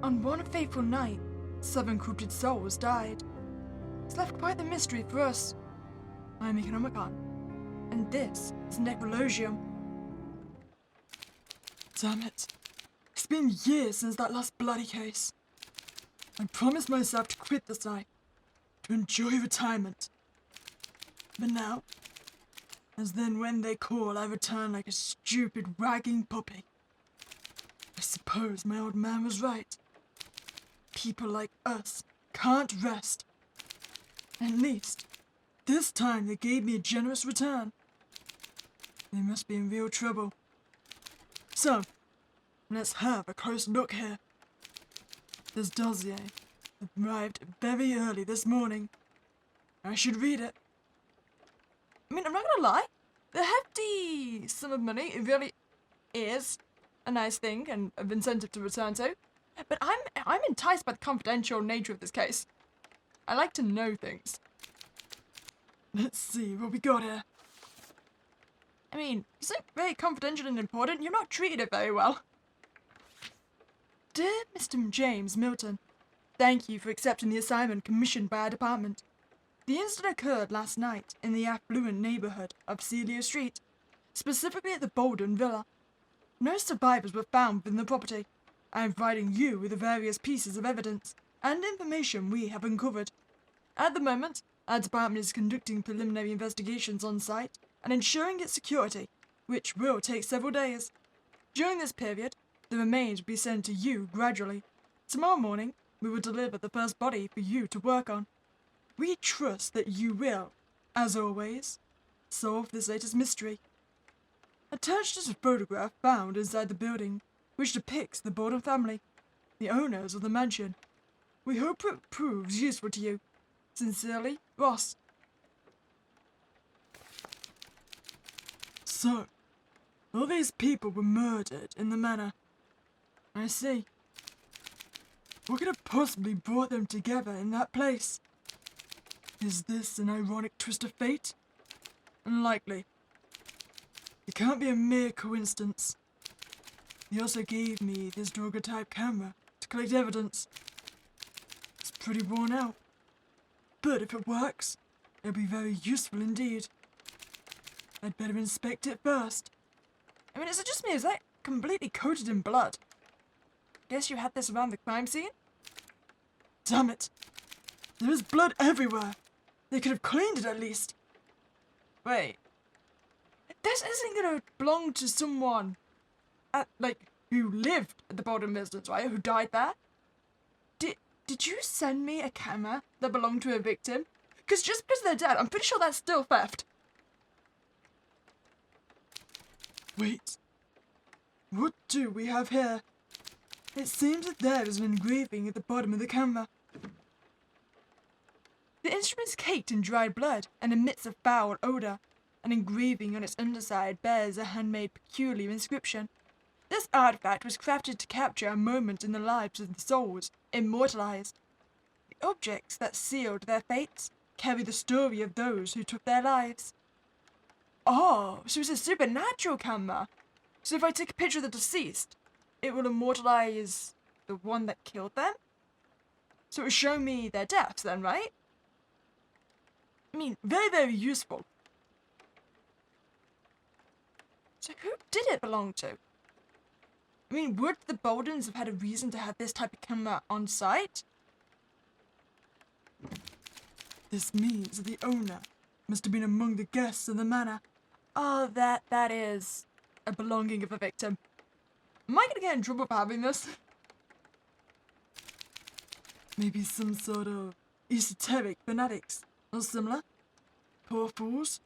On one fateful night, 7 corrupted souls died. It's left quite the mystery for us. I'm Meeka Nomicon, and this is Necrologium. Damn it. It's been years since that last bloody case. I promised myself to quit this life, to enjoy retirement. But now, as then when they call, I return like a stupid, wagging puppy. I suppose my old man was right. People like us can't rest. At least, this time they gave me a generous return. They must be in real trouble. So, let's have a close look here. This dossier arrived very early this morning. I should read it. I mean, I'm not gonna lie. The hefty sum of money, it really is a nice thing and an incentive to return to. But I'm enticed by the confidential nature of this case. I like to know things. Let's see what we got here. I mean, you seem very confidential and important. You're not treated it very well. Dear Mr. James Milton, thank you for accepting the assignment commissioned by our department. The incident occurred last night in the affluent neighborhood of Celia Street, specifically at the Bolden Villa. No survivors were found within the property. I am providing you with the various pieces of evidence and information we have uncovered. At the moment, our department is conducting preliminary investigations on site and ensuring its security, which will take several days. During this period, the remains will be sent to you gradually. Tomorrow morning, we will deliver the first body for you to work on. We trust that you will, as always, solve this latest mystery. Attached is a photograph found inside the building, which depicts the Bolden family, the owners of the mansion. We hope it proves useful to you. Sincerely, Ross. So, all these people were murdered in the manor. I see. What could have possibly brought them together in that place? Is this an ironic twist of fate? Unlikely. It can't be a mere coincidence. He also gave me this Droga-type camera to collect evidence. It's pretty worn out. But if it works, it'll be very useful indeed. I'd better inspect it first. I mean, is it just me? Is that completely coated in blood? Guess you had this around the crime scene? Damn it! There is blood everywhere! They could have cleaned it at least! Wait. This isn't gonna belong to someone who lived at the Bolden residence, right? Who died there? Did you send me a camera that belonged to a victim? Because just because they're dead, I'm pretty sure that's still theft. Wait. What do we have here? It seems that there is an engraving at the bottom of the camera. The instrument's caked in dried blood and emits a foul odor. An engraving on its underside bears a handmade peculiar inscription. This artifact was crafted to capture a moment in the lives of the souls immortalized. The objects that sealed their fates carry the story of those who took their lives. Oh, so it's a supernatural camera. So if I take a picture of the deceased, it will immortalize the one that killed them? So it will show me their deaths then, right? I mean, very, very useful. So who did it belong to? I mean, would the Boldens have had a reason to have this type of camera on site? This means that the owner must have been among the guests of the manor. Oh, that is a belonging of a victim. Am I gonna get in trouble for having this? Maybe some sort of esoteric fanatics or similar? Poor fools.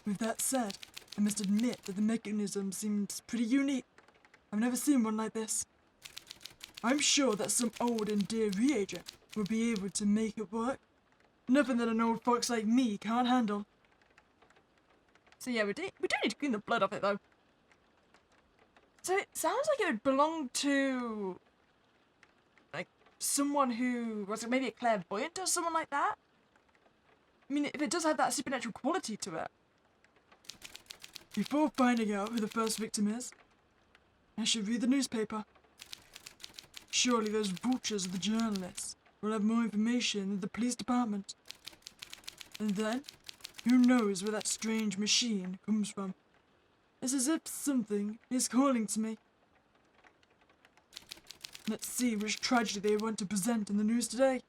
With that said, I must admit that the mechanism seems pretty unique. I've never seen one like this. I'm sure that some old and dear reagent will be able to make it work. Nothing that an old fox like me can't handle. So yeah, we do need to clean the blood off it though. So it sounds like it would belong to like someone who was maybe a clairvoyant or someone like that. I mean, if it does have that supernatural quality to it. Before finding out who the first victim is, I should read the newspaper. Surely those vultures are the journalists will have more information than the police department. And then, who knows where that strange machine comes from? It's as if something is calling to me. Let's see which tragedy they want to present in the news today.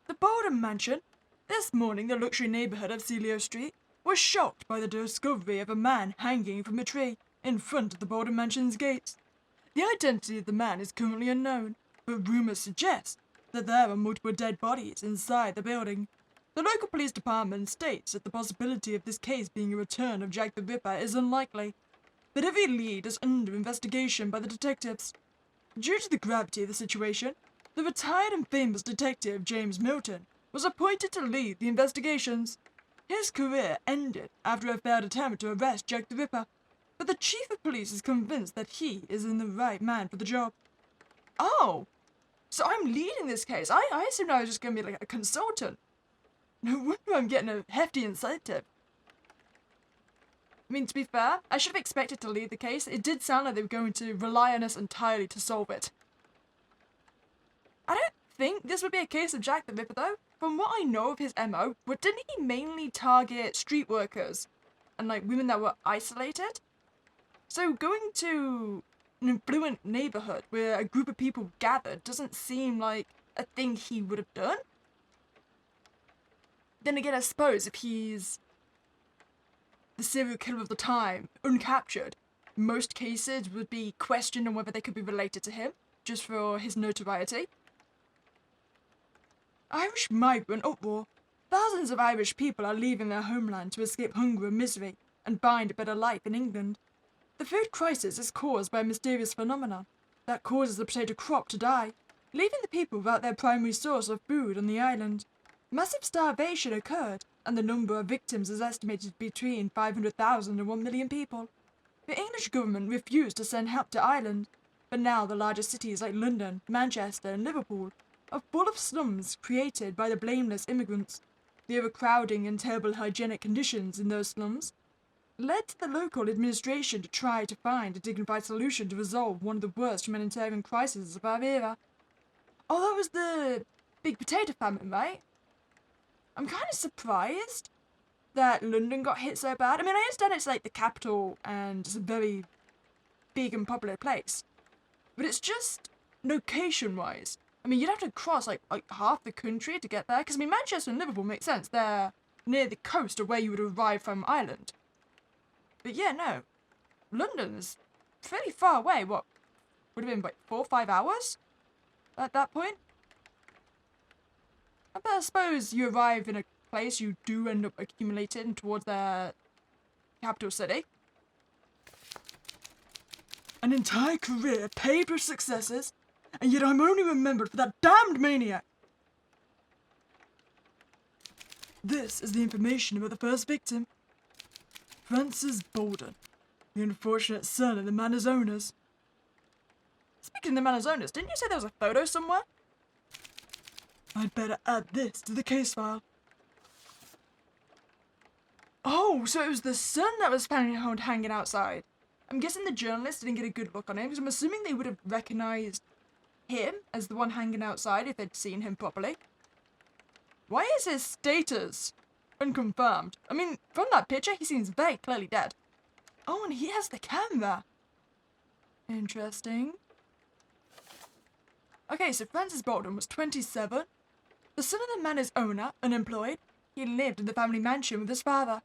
The Borden mansion. This morning, the luxury neighborhood of Celio Street was shocked by the discovery of a man hanging from a tree in front of the Borden mansion's gates. The identity of the man is currently unknown, but rumors suggest that there are multiple dead bodies inside the building. The local police department states that the possibility of this case being a return of Jack the Ripper is unlikely, but every lead is under investigation by the detectives. Due to the gravity of the situation, the retired and famous detective James Milton was appointed to lead the investigations. His career ended after a failed attempt to arrest Jack the Ripper, but the chief of police is convinced that he is the right man for the job. Oh, so I'm leading this case. I assumed I was just going to be like a consultant. No wonder I'm getting a hefty incentive. I mean, to be fair, I should have expected to lead the case. It did sound like they were going to rely on us entirely to solve it. I don't think this would be a case of Jack the Ripper, though. From what I know of his MO, didn't he mainly target street workers and, like, women that were isolated? So going to an affluent neighborhood where a group of people gathered doesn't seem like a thing he would have done. Then again, I suppose if he's the serial killer of the time, uncaptured, most cases would be questioned on whether they could be related to him, just for his notoriety. Irish migrant uproar. Thousands of Irish people are leaving their homeland to escape hunger and misery and find a better life in England. The food crisis is caused by a mysterious phenomenon that causes the potato crop to die, leaving the people without their primary source of food on the island. Massive starvation occurred, and the number of victims is estimated between 500,000 and 1 million people. The English government refused to send help to Ireland, but now the larger cities like London, Manchester and Liverpool are full of slums created by the blameless immigrants. The overcrowding and terrible hygienic conditions in those slums led to the local administration to try to find a dignified solution to resolve one of the worst humanitarian crises of our era. Oh, that was the big potato famine, right? I'm kind of surprised that London got hit so bad. I mean, I understand it's like the capital and it's a very big and popular place, but it's just location-wise. I mean, you'd have to cross like half the country to get there, because I mean, Manchester and Liverpool make sense. They're near the coast of where you would arrive from Ireland. But yeah, no. London is pretty far away. What? Would have been like 4 or 5 hours at that point? I suppose you arrive in a place, you do end up accumulating towards the capital city. An entire career paved with successes, and yet I'm only remembered for that damned maniac. This is the information about the first victim. Francis Borden, the unfortunate son of the manor's owners. Speaking of the manor's owners, didn't you say there was a photo somewhere? I'd better add this to the case file. Oh, so it was the son that was found hanging outside. I'm guessing the journalist didn't get a good look on him, because I'm assuming they would have recognized him as the one hanging outside if they'd seen him properly. Why is his status unconfirmed? I mean, from that picture, he seems very clearly dead. Oh, and he has the camera. Interesting. Okay, so Francis Borden was 27. The son of the manor's owner, unemployed. He lived in the family mansion with his father.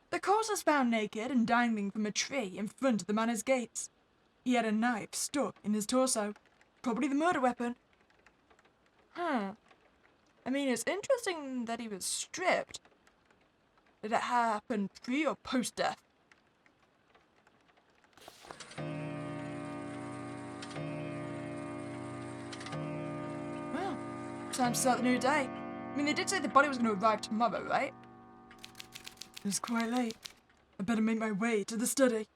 The corpse was found naked and dangling from a tree in front of the manor's gates. He had a knife stuck in his torso, probably the murder weapon. I mean, it's interesting that he was stripped. Did it happen pre or post-death? Well, time to start the new day. I mean, they did say the body was going to arrive tomorrow, right? It's quite late. I better make my way to the study.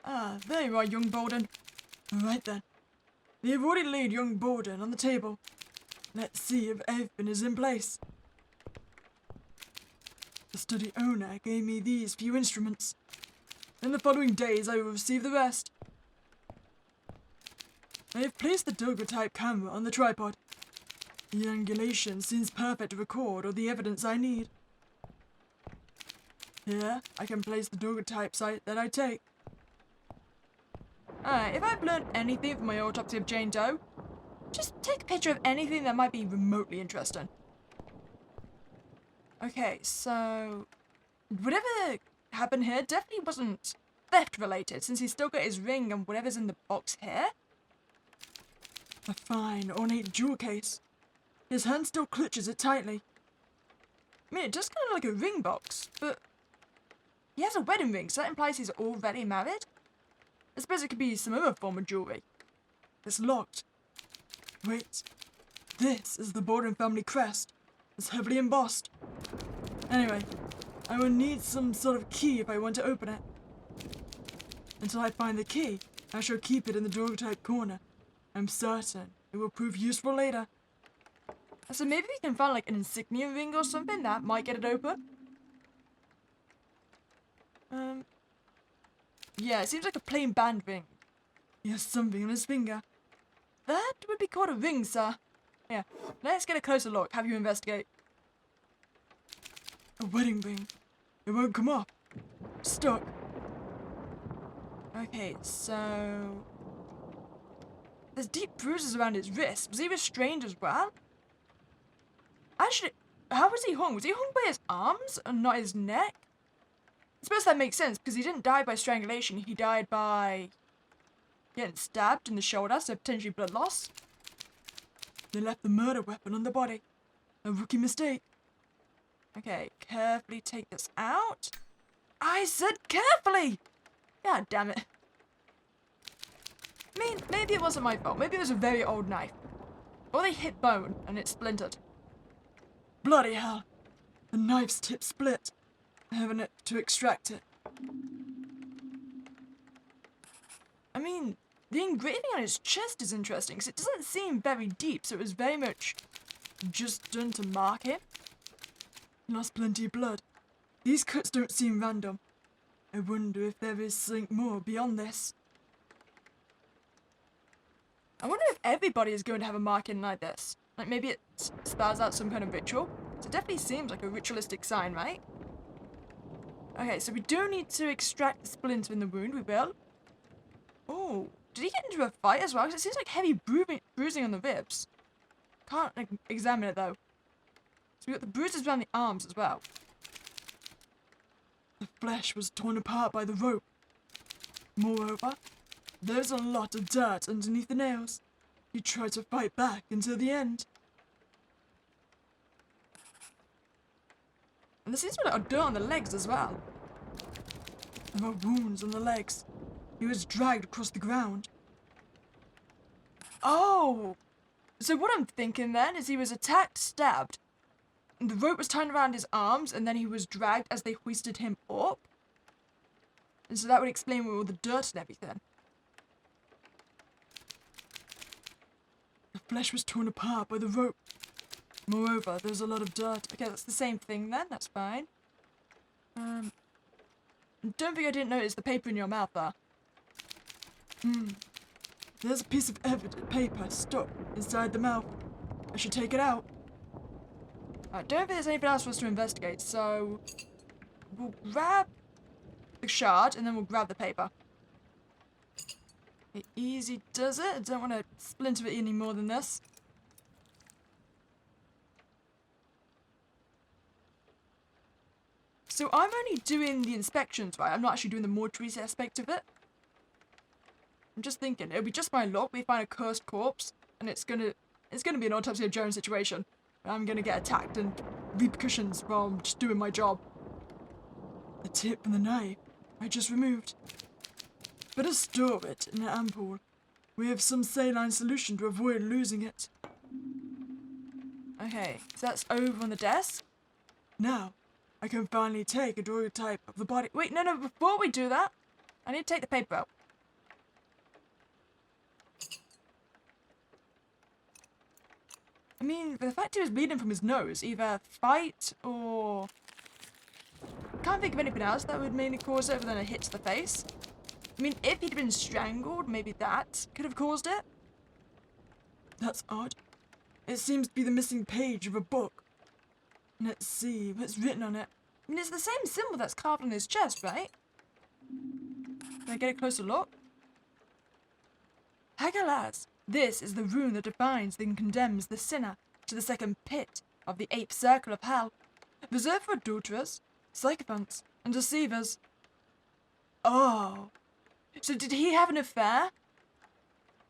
Ah, there you are, young Borden. All right then. We have already laid young Borden on the table. Let's see if everything is in place. The study owner gave me these few instruments. In the following days, I will receive the rest. I have placed the daguerreotype camera on the tripod. The angulation seems perfect to record all the evidence I need. Here, I can place the daguerreotype site that I take. Alright, if I've learned anything from my autopsy of Jane Doe, just take a picture of anything that might be remotely interesting. Okay, so whatever happened here definitely wasn't theft related, since he's still got his ring and whatever's in the box here. A fine, ornate jewel case. His hand still clutches it tightly. I mean, it does kind of look like a ring box, but he has a wedding ring, so that implies he's already married? I suppose it could be some other form of jewelry. It's locked. Wait. This is the Borden family crest. It's heavily embossed. Anyway, I will need some sort of key if I want to open it. Until I find the key, I shall keep it in the daguerreotype corner. I'm certain it will prove useful later. So maybe we can find like an insignia ring or something that might get it open. Yeah, it seems like a plain band ring. He has something on his finger. That would be called a ring, sir. Yeah, let's get a closer look. Have you investigate. A wedding ring. It won't come off. Stuck. Okay, so there's deep bruises around his wrist. Was he restrained as well? Actually, how was he hung? Was he hung by his arms and not his neck? I suppose that makes sense, because he didn't die by strangulation. He died by getting stabbed in the shoulder, so potentially blood loss. They left the murder weapon on the body. A rookie mistake. Okay, carefully take this out. I said carefully! God damn it. I mean, maybe it wasn't my fault. Maybe it was a very old knife. Or they hit bone and it splintered. Bloody hell. The knife's tip split. Having it to extract it. I mean, the engraving on his chest is interesting, because it doesn't seem very deep, so it was very much just done to mark him. Lost plenty of blood. These cuts don't seem random. I wonder if there is something more beyond this. I wonder if everybody is going to have a marking like this. Like maybe it spells out some kind of ritual. So it definitely seems like a ritualistic sign, right? Okay, so we do need to extract the splinter in the wound, we will. Oh, did he get into a fight as well? Because it seems like heavy bruising on the ribs. Can't examine it though. So we got the bruises around the arms as well. The flesh was torn apart by the rope. Moreover, there's a lot of dirt underneath the nails. He tried to fight back until the end. And there seems to be a lot of dirt on the legs as well. There are wounds on the legs. He was dragged across the ground. Oh! So what I'm thinking then is he was attacked, stabbed. And the rope was tied around his arms and then he was dragged as they hoisted him up. And so that would explain all the dirt and everything. The flesh was torn apart by the rope. Moreover, there's a lot of dirt. Okay, that's the same thing then. That's fine. Don't think I didn't notice the paper in your mouth there. There's a piece of paper stuck inside the mouth. I should take it out. I don't think there's anything else for us to investigate, so we'll grab the shard and then we'll grab the paper. Okay, easy does it. I don't want to splinter it any more than this. So I'm only doing the inspections, right? I'm not actually doing the mortuary aspect of it. I'm just thinking, it'll be just my luck. We find a cursed corpse, and it's gonna be an autopsy of Joan situation. I'm gonna get attacked and repercussions from just doing my job. The tip and the knife I just removed. Better store it in an ampoule. We have some saline solution to avoid losing it. Okay, so that's over on the desk. Now, I can finally take a daguerreotype of the body. Wait, no, before we do that, I need to take the paper out. I mean, the fact he was bleeding from his nose, either fight or can't think of anything else that would mainly cause it other than a hit to the face. I mean, if he'd been strangled, maybe that could have caused it. That's odd. It seems to be the missing page of a book. Let's see what's written on it. I mean, it's the same symbol that's carved on his chest, right? Can I get a closer look? Hagalas, this is the rune that defines and condemns the sinner to the second pit of the eighth circle of hell, reserved for adulterers, sycophants, and deceivers. Oh, so did he have an affair?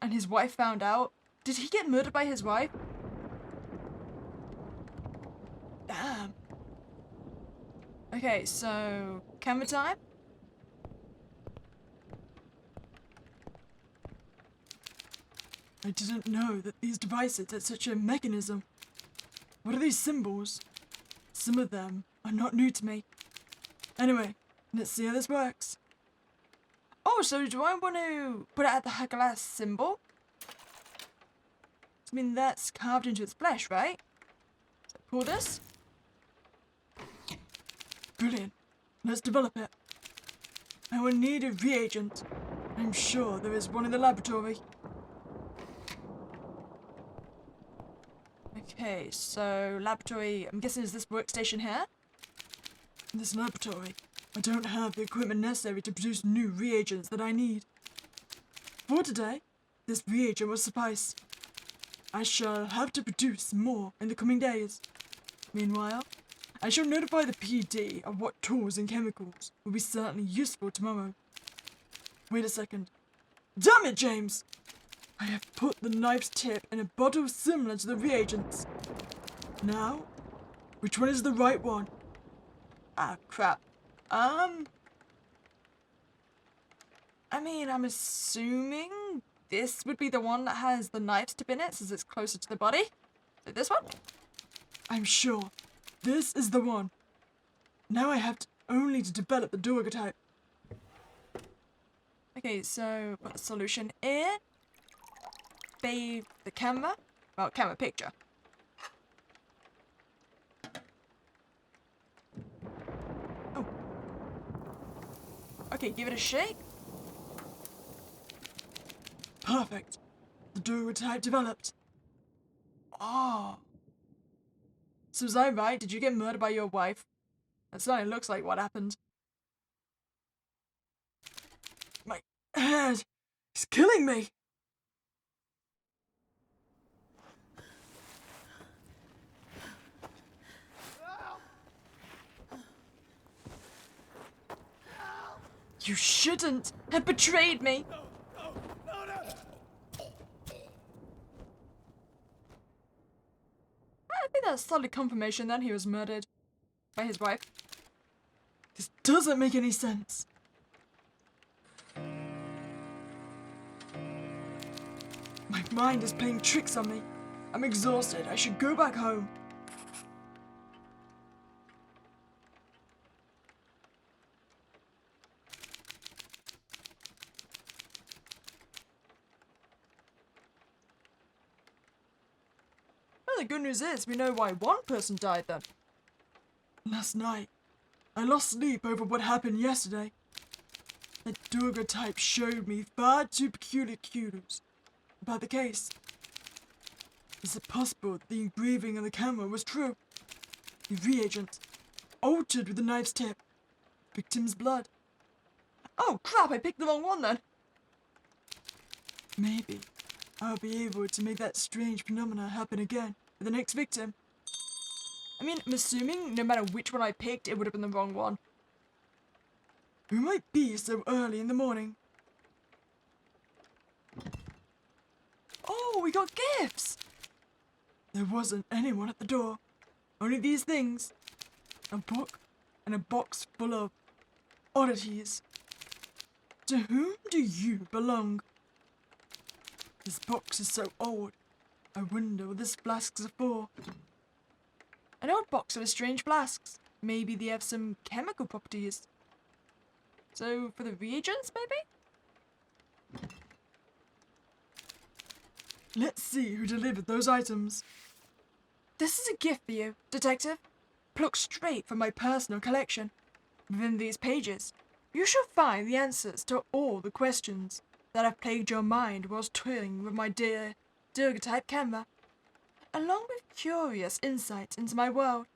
And his wife found out? Did he get murdered by his wife? Damn. Okay, so camera time? I didn't know that these devices had such a mechanism. What are these symbols? Some of them are not new to me. Anyway, let's see how this works. Oh, so do I want to put it at the Hagalas symbol? I mean, that's carved into its flesh, right? So pull this. Brilliant. Let's develop it. I will need a reagent. I'm sure there is one in the laboratory. Okay, so laboratory, I'm guessing is this workstation here? In this laboratory, I don't have the equipment necessary to produce new reagents that I need. For today, this reagent will suffice. I shall have to produce more in the coming days. Meanwhile, I shall notify the PD of what tools and chemicals will be certainly useful tomorrow. Wait a second. Damn it, James! I have put the knife's tip in a bottle similar to the reagents. Now, which one is the right one? Ah, crap. I mean, I'm assuming this would be the one that has the knife's tip in it since it's closer to the body. So this one? I'm sure. This is the one. Now I have only to develop the duotype. Okay, so put the solution in. Save the camera. Well, camera picture. Oh. Okay, give it a shake. Perfect. The duotype developed. Oh. So was I right? Did you get murdered by your wife? That certainly looks like what happened. My head is killing me. You shouldn't have betrayed me. No. I think that's solid confirmation that he was murdered by his wife. This doesn't make any sense. My mind is playing tricks on me. I'm exhausted. I should go back home. Well, the good news is we know why one person died then. Last night, I lost sleep over what happened yesterday. The duotype showed me far too peculiar clues about the case. Is it possible that the engraving on the camera was true? The reagent, altered with the knife's tip, victim's blood. Oh crap, I picked the wrong one then. Maybe I'll be able to make that strange phenomena happen again with the next victim. I mean, I'm assuming no matter which one I picked, it would have been the wrong one. Who might be so early in the morning? Oh, we got gifts! There wasn't anyone at the door. Only these things. A book and a box full of oddities. To whom do you belong? This box is so old. I wonder what this flasks are for. An old box of strange flasks. Maybe they have some chemical properties. So, for the reagents, maybe? Let's see who delivered those items. This is a gift for you, Detective. Plucked straight from my personal collection. Within these pages, you shall find the answers to all the questions that have plagued your mind whilst toiling with my dear daguerreotype camera, along with curious insights into my world.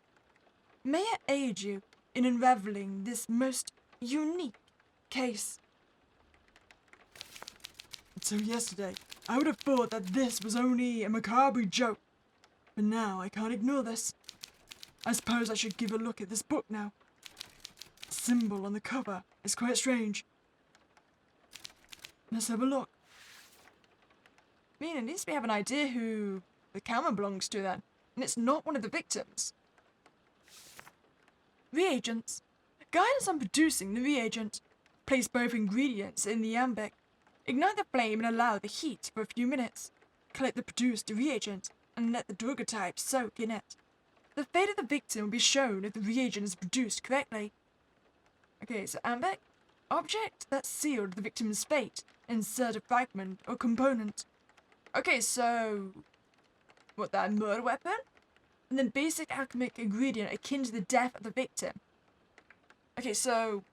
May it aid you in unraveling this most unique case. Until yesterday, I would have thought that this was only a macabre joke, but now I can't ignore this. I suppose I should give a look at this book now. The symbol on the cover is quite strange. Let's have a look. I mean, at least we have an idea who the camera belongs to then, and it's not one of the victims. Reagents. Guidance on producing the reagent. Place both ingredients in the alembic. Ignite the flame and allow the heat for a few minutes. Collect the produced reagent and let the daguerreotype soak in it. The fate of the victim will be shown if the reagent is produced correctly. Okay, so alembic. Object that sealed the victim's fate. Insert a fragment or component. Okay, so what, that murder weapon? And then basic alchemic ingredient akin to the death of the victim. Okay, so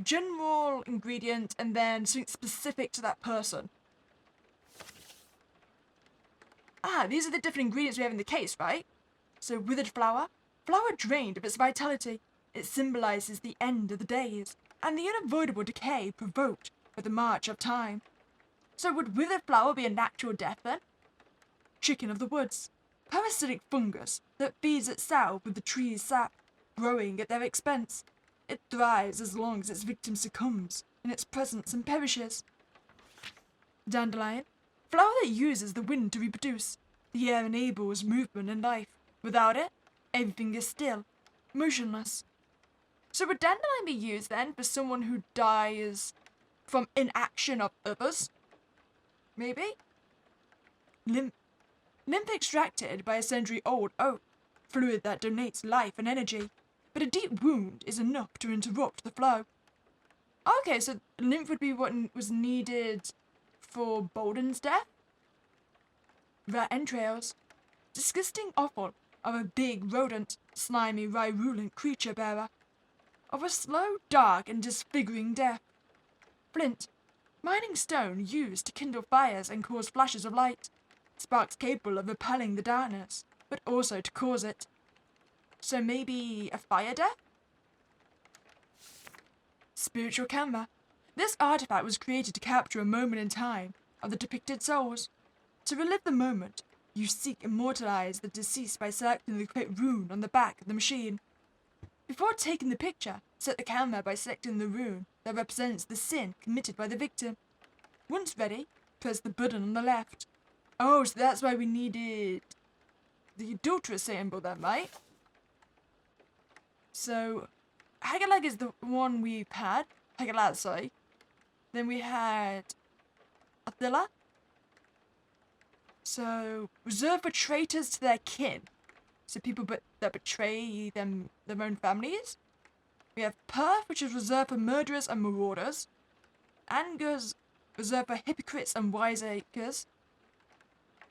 general ingredient and then something specific to that person. Ah, these are the different ingredients we have in the case, right? So withered flower. Flower drained of its vitality. It symbolizes the end of the days and the unavoidable decay provoked by the march of time. So would withered flower be a natural death then? Chicken of the woods. Parasitic fungus that feeds itself with the tree's sap, growing at their expense. It thrives as long as its victim succumbs in its presence and perishes. Dandelion. Flower that uses the wind to reproduce. The air enables movement and life. Without it, everything is still, motionless. So would dandelion be used then for someone who dies from inaction of others? Maybe? Lymph. Lymph extracted by a century-old oak, fluid that donates life and energy, but a deep wound is enough to interrupt the flow. Okay, so lymph would be what was needed for Bolden's death? Rat entrails. Disgusting offal of a big rodent, slimy, virulent creature bearer. Of a slow, dark, and disfiguring death. Flint. Mining stone used to kindle fires and cause flashes of light. Sparks capable of repelling the darkness, but also to cause it. So maybe a fire death? Spiritual camera. This artifact was created to capture a moment in time of the depicted souls. To relive the moment, you seek immortalize the deceased by selecting the correct rune on the back of the machine. Before taking the picture, set the camera by selecting the rune that represents the sin committed by the victim. Once ready, press the button on the left. Oh, so that's why we needed the adulterous symbol then, right? So, Hagalaz is the one we've had. Hagalaz, sorry. Then we had Attila. So, reserved for traitors to their kin. So people that betray their own families. We have Perth, which is reserved for murderers and marauders. Angers, reserved for hypocrites and wiseacres.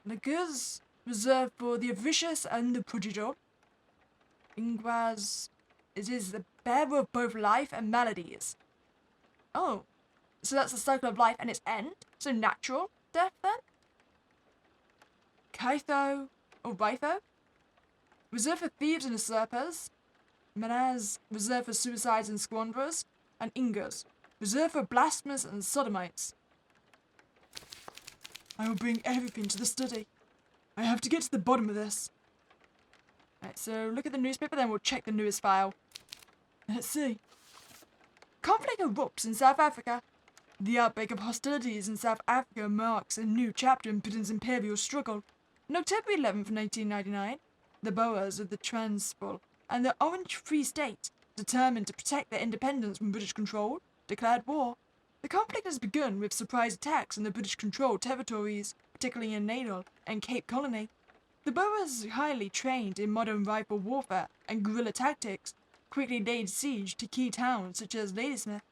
Naguz, reserved for the avaricious and the prodigal. Ingraz, it is the bearer of both life and maladies. Oh, so that's the cycle of life and its end? So natural death then? Kytho, or Rytho, reserved for thieves and usurpers. Manaz, reserved for suicides and squanderers. And Ingers, reserved for blasphemers and sodomites. I will bring everything to the study. I have to get to the bottom of this. Right, so look at the newspaper, then we'll check the newest file. Let's see. Conflict erupts in South Africa. The outbreak of hostilities in South Africa marks a new chapter in Britain's imperial struggle. On October 11th, 1999, the Boers of the Transvaal and the Orange Free State, determined to protect their independence from British control, declared war. The conflict has begun with surprise attacks on the British-controlled territories, particularly in Natal and Cape Colony. The Boers, highly trained in modern rifle warfare and guerrilla tactics, quickly laid siege to key towns such as Ladysmith,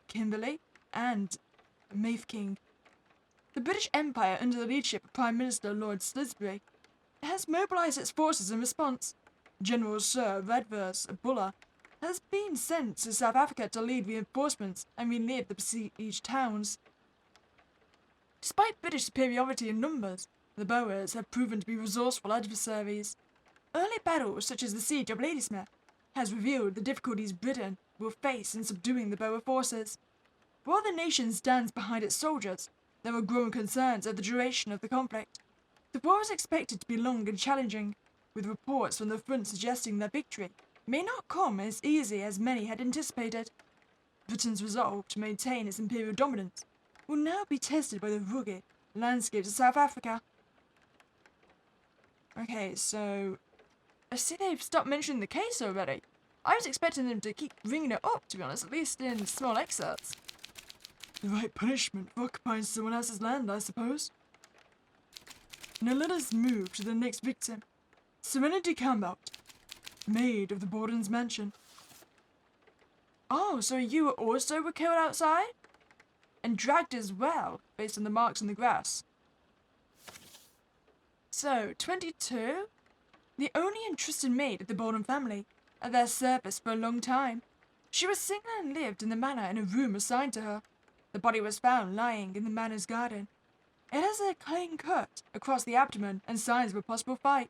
Kimberley, and Mafeking. The British Empire, under the leadership of Prime Minister Lord Salisbury, has mobilised its forces in response. General Sir Redvers Buller has been sent to South Africa to lead reinforcements and relieve the besieged towns. Despite British superiority in numbers, the Boers have proven to be resourceful adversaries. Early battles, such as the Siege of Ladysmith, has revealed the difficulties Britain will face in subduing the Boer forces. While the nation stands behind its soldiers, there are growing concerns of the duration of the conflict. The war is expected to be long and challenging, with reports from the front suggesting that victory may not come as easy as many had anticipated. Britain's resolve to maintain its imperial dominance will now be tested by the rugged landscapes of South Africa. Okay, so I see they've stopped mentioning the case already. I was expecting them to keep bringing it up, to be honest, at least in small excerpts. The right punishment for occupying someone else's land, I suppose. Now let us move to the next victim, Serenity Campbell, maid of the Borden's mansion. Oh, so you also were killed outside? And dragged as well, based on the marks on the grass. So, 22? The only entrusted maid of the Borden family, at their service for a long time. She was single and lived in the manor in a room assigned to her. The body was found lying in the manor's garden. It has a clean cut across the abdomen and signs of a possible fight.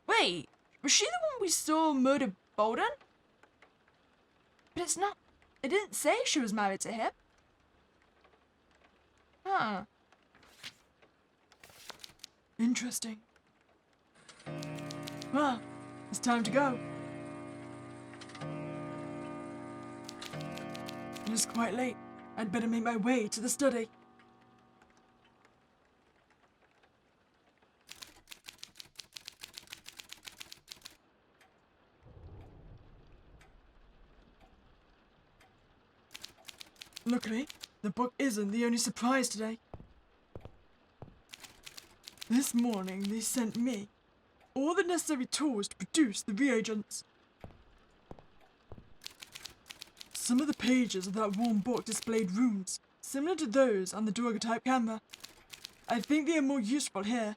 Wait, was she the one we saw murder Bolden? But it's not. It didn't say she was married to him. Huh. Interesting. Well, it's time to go. It is quite late. I'd better make my way to the study. Luckily, the book isn't the only surprise today. This morning they sent me all the necessary tools to produce the reagents. Some of the pages of that worn book displayed runes, similar to those on the daguerreotype camera. I think they are more useful here.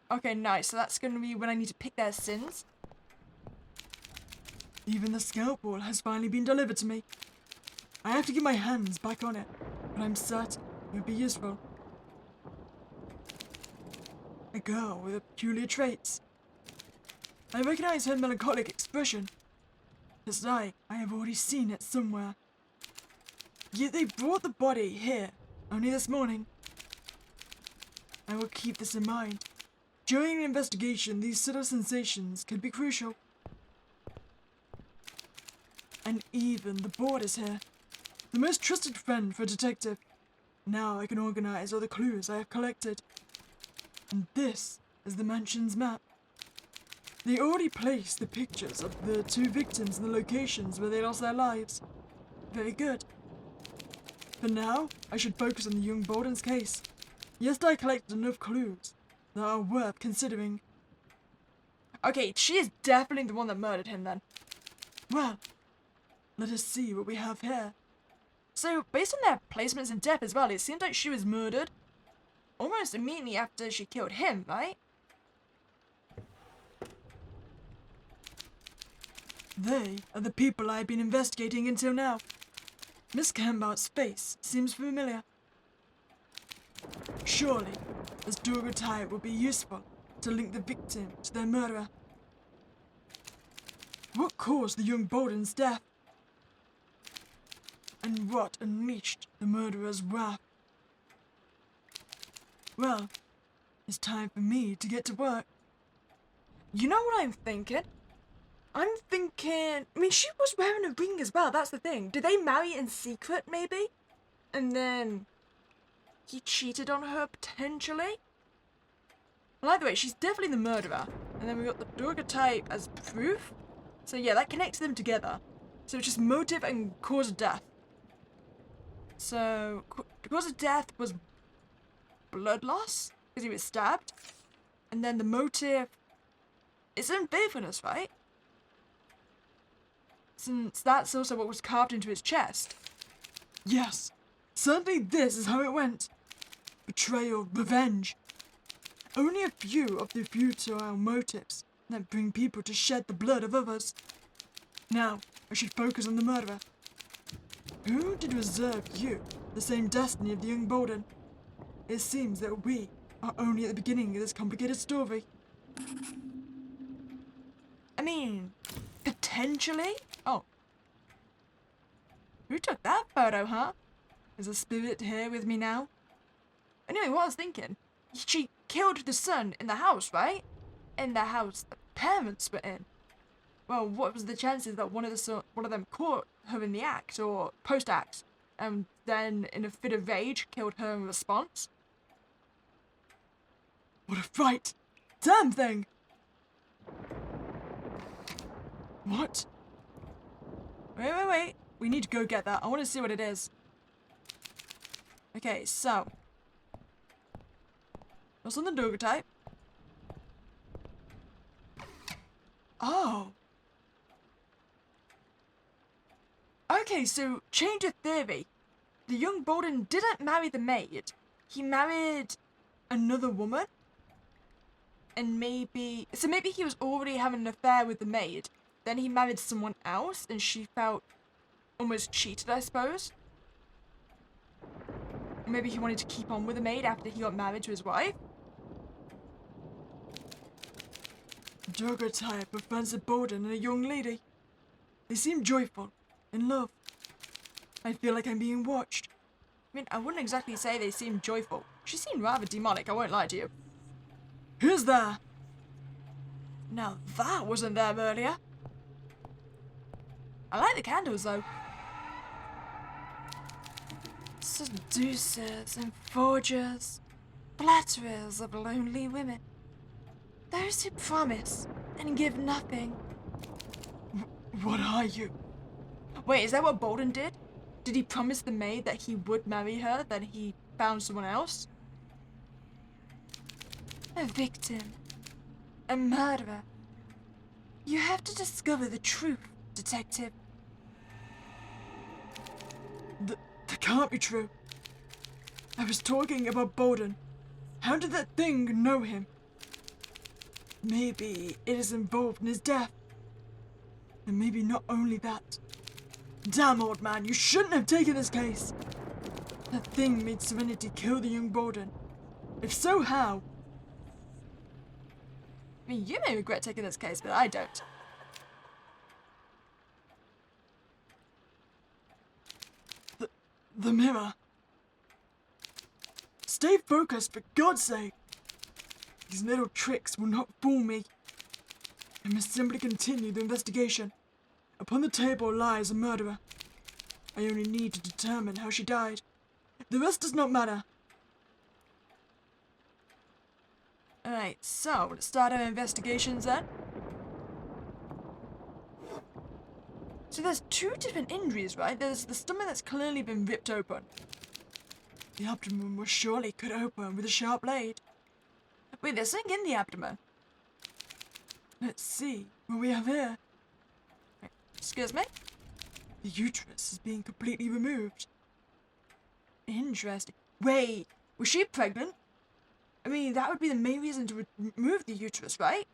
Okay, nice. So that's going to be when I need to pick their sins. Even the scalpel has finally been delivered to me. I have to get my hands back on it, but I'm certain it would be useful. A girl with peculiar traits. I recognize her melancholic expression. It's like I have already seen it somewhere. Yet they brought the body here only this morning. I will keep this in mind. During the investigation, these subtle sensations could be crucial. And even the board is here. The most trusted friend for a detective. Now I can organize all the clues I have collected. And this is the mansion's map. They already placed the pictures of the two victims in the locations where they lost their lives. Very good. For now, I should focus on the young Bolden's case. Yes, I collected enough clues that are worth considering. Okay, she is definitely the one that murdered him then. Well, let us see what we have here. So, based on their placements in depth as well, it seems like she was murdered almost immediately after she killed him, right? They are the people I have been investigating until now. Miss Campbell's face seems familiar. Surely, this daguerreotype will be useful to link the victim to their murderer. What caused the young Bolden's death? And what unleashed the murderer's wrath? Well, it's time for me to get to work. You know what I'm thinking? I mean, she was wearing a ring as well, that's the thing. Did they marry in secret, maybe? And then he cheated on her, potentially? Well, either way, she's definitely the murderer. And then we got the daguerreotype as proof. So yeah, that connects them together. So it's just motive and cause of death. So, the cause of death was blood loss, because he was stabbed. And then the motive is unfaithfulness, right? Since that's also what was carved into his chest. Yes, certainly this is how it went. Betrayal, revenge. Only a few of the futile motives that bring people to shed the blood of others. Now, I should focus on the murderer. Who did reserve you the same destiny of the young Bolden? It seems that we are only at the beginning of this complicated story. I mean, potentially? Oh. Who took that photo, huh? Is the spirit here with me now? Anyway, what I was thinking, she killed the son in the house, right? In the house the parents were in. Well, what was the chances that one of them caught her in the act or post-act, and then in a fit of rage killed her in response? What a fright! Damn thing! What? Wait. We need to go get that. I want to see what it is. Okay, so. What's on the Doga type? Oh. Okay, so change of theory. The young Bolden didn't marry the maid. He married another woman? And maybe he was already having an affair with the maid. Then he married someone else and she felt almost cheated, I suppose. Or maybe he wanted to keep on with the maid after he got married to his wife. Joker type of fancy Bolden and a young lady. They seem joyful, in love. I feel like I'm being watched. I mean, I wouldn't exactly say they seem joyful. She seemed rather demonic, I won't lie to you. Who's there? Now that wasn't there earlier. I like the candles though. Seducers and forgers, flatterers of lonely women. Those who promise and give nothing. What are you? Wait, is that what Bolden did? Did he promise the maid that he would marry her, then he found someone else? A victim. A murderer. You have to discover the truth, detective. That can't be true. I was talking about Bolden. How did that thing know him? Maybe it is involved in his death. And maybe not only that. Damn, old man, you shouldn't have taken this case. That thing made Serenity kill the young Bolden. If so, how? I mean, you may regret taking this case, but I don't. The mirror. Stay focused, for God's sake. These little tricks will not fool me. I must simply continue the investigation. Upon the table lies a murderer. I only need to determine how she died. The rest does not matter. Alright, so let's start our investigations then. So there's two different injuries, right? There's the stomach that's clearly been ripped open. The abdomen was surely cut open with a sharp blade. Wait, there's something in the abdomen. Let's see what we have here. Excuse me? The uterus is being completely removed. Interesting. Wait, was she pregnant? I mean, that would be the main reason to remove the uterus, right?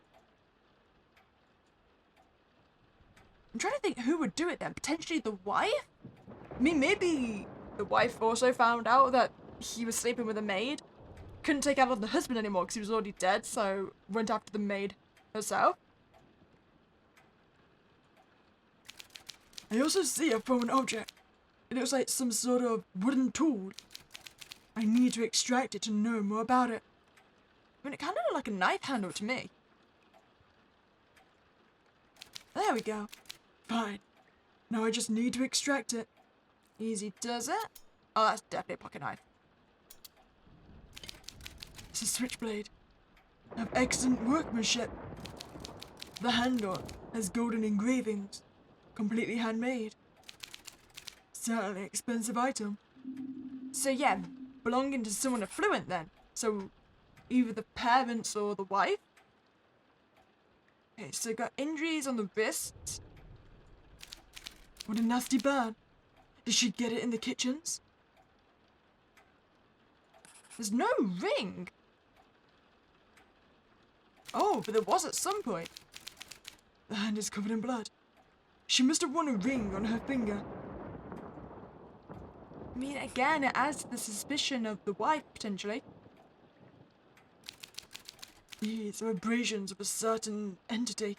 I'm trying to think who would do it then. Potentially the wife? I mean, maybe the wife also found out that he was sleeping with a maid. Couldn't take out on the husband anymore because he was already dead, so went after the maid herself. I also see a foreign object. It looks like some sort of wooden tool. I need to extract it to know more about it. I mean, it kind of looked like a knife handle to me. There we go. Fine. Now I just need to extract it. Easy does it. Oh, that's definitely a pocket knife. It's a switchblade. Of excellent workmanship. The handle has golden engravings. Completely handmade. Certainly expensive item. So yeah, belonging to someone affluent then. So either the parents or the wife. Okay, so got injuries on the wrists. What a nasty burn. Did she get it in the kitchens? There's no ring. Oh, but there was at some point. The hand is covered in blood. She must have worn a ring on her finger. I mean, again, it adds to the suspicion of the wife, potentially. These are abrasions of a certain entity.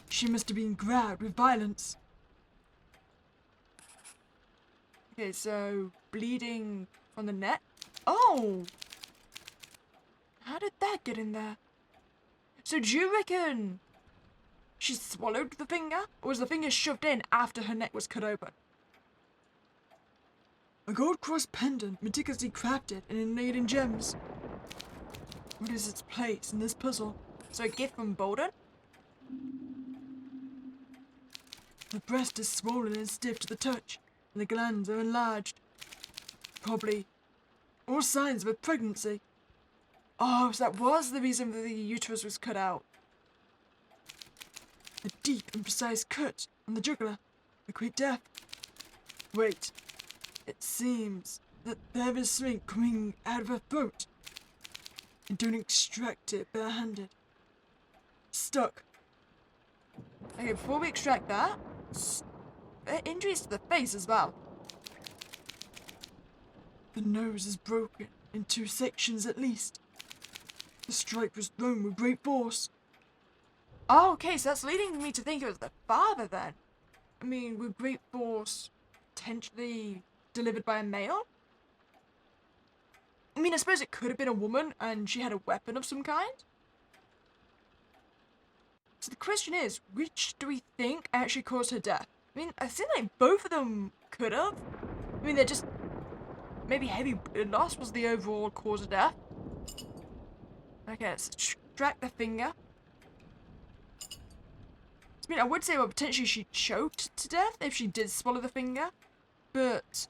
She must have been grabbed with violence. Okay, so bleeding from the neck. Oh! How did that get in there? So do you reckon she swallowed the finger? Or was the finger shoved in after her neck was cut open? A gold cross pendant meticulously crafted and inlaid in gems. What is its place in this puzzle? So a gift from Bolden? The breast is swollen and stiff to the touch, and the glands are enlarged. Probably all signs of a pregnancy. Oh, so that was the reason that the uterus was cut out. A deep and precise cut on the jugular. A quick death. Wait. It seems that there is something coming out of her throat. And don't extract it barehanded. Stuck. Okay, before we extract that, injuries to the face as well. The nose is broken in 2 sections at least. The strike was thrown with great force. Oh, okay, so that's leading me to think it was the father then. I mean, with great force, potentially delivered by a male? I mean, I suppose it could have been a woman and she had a weapon of some kind. So the question is, which do we think actually caused her death? I mean, I think like both of them could have. I mean, they're just... Maybe heavy blood loss was the overall cause of death. Okay, let's extract the finger. I mean, I would say, well, potentially she choked to death if she did swallow the finger. But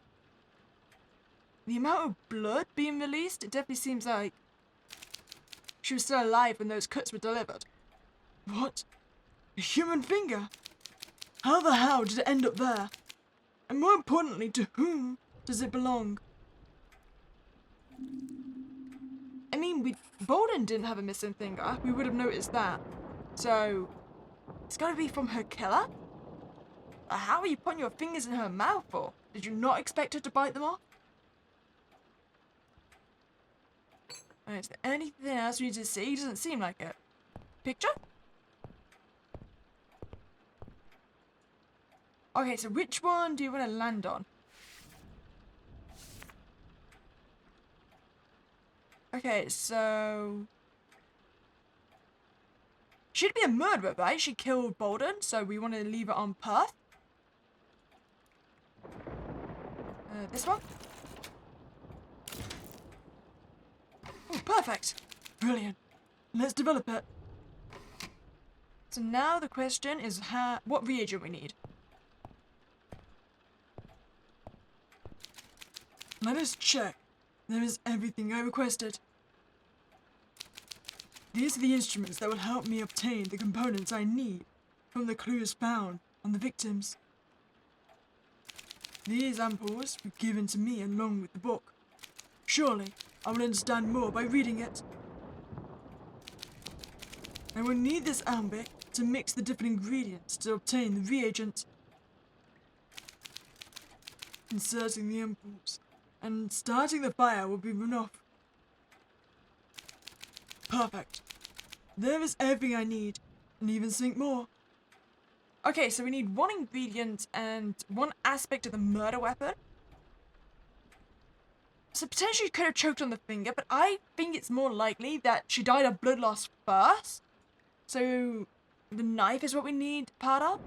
the amount of blood being released, it definitely seems like she was still alive when those cuts were delivered. What? A human finger? How the hell did it end up there? And more importantly, to whom does it belong? I mean, Bolden didn't have a missing finger. We would have noticed that. So, it's gotta be from her killer? How are you putting your fingers in her mouth for? Did you not expect her to bite them off? Alright, is there anything else we need to see? Doesn't seem like it. Picture? Okay, so which one do you want to land on? Okay, so... She'd be a murderer, right? She killed Bolden, so we want to leave it on Perth. This one? Oh, perfect. Brilliant. Let's develop it. So now the question is what reagent we need. Let us check. There is everything I requested. These are the instruments that will help me obtain the components I need from the clues found on the victims. These ampoules were given to me along with the book. Surely, I will understand more by reading it. I will need this alembic to mix the different ingredients to obtain the reagent. Inserting the ampoules and starting the fire will be enough. Perfect. There is everything I need, and even something more. Okay, so we need one ingredient and one aspect of the murder weapon. So potentially she could have choked on the finger, but I think it's more likely that she died of blood loss first. So the knife is what we need part of.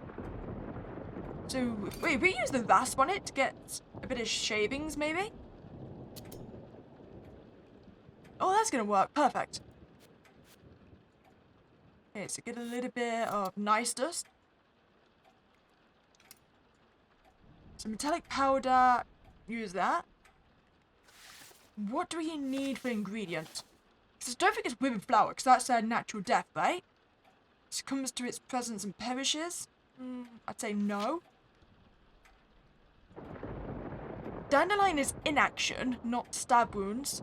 So, wait, we use the rasp on it to get a bit of shavings, maybe? Oh, that's gonna work. Perfect. Okay, so get a little bit of nice dust. Some metallic powder. Use that. What do we need for ingredients? Because I don't think it's withered flower, because that's a natural death, right? Succumbs to its presence and perishes? I'd say no. Dandelion is inaction, not stab wounds.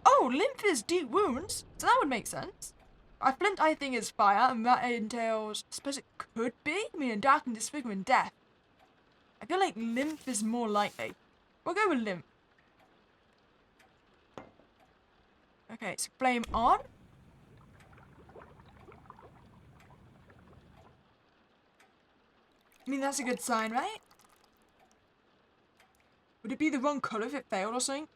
Oh, lymph is deep wounds, so that would make sense. A flint, I think, is fire, and that entails, I suppose it could be, I mean, dark and disfigurement, death. I feel like lymph is more likely. We'll go with lymph. Okay, so flame on. I mean, that's a good sign, right? Would it be the wrong colour if it failed or something?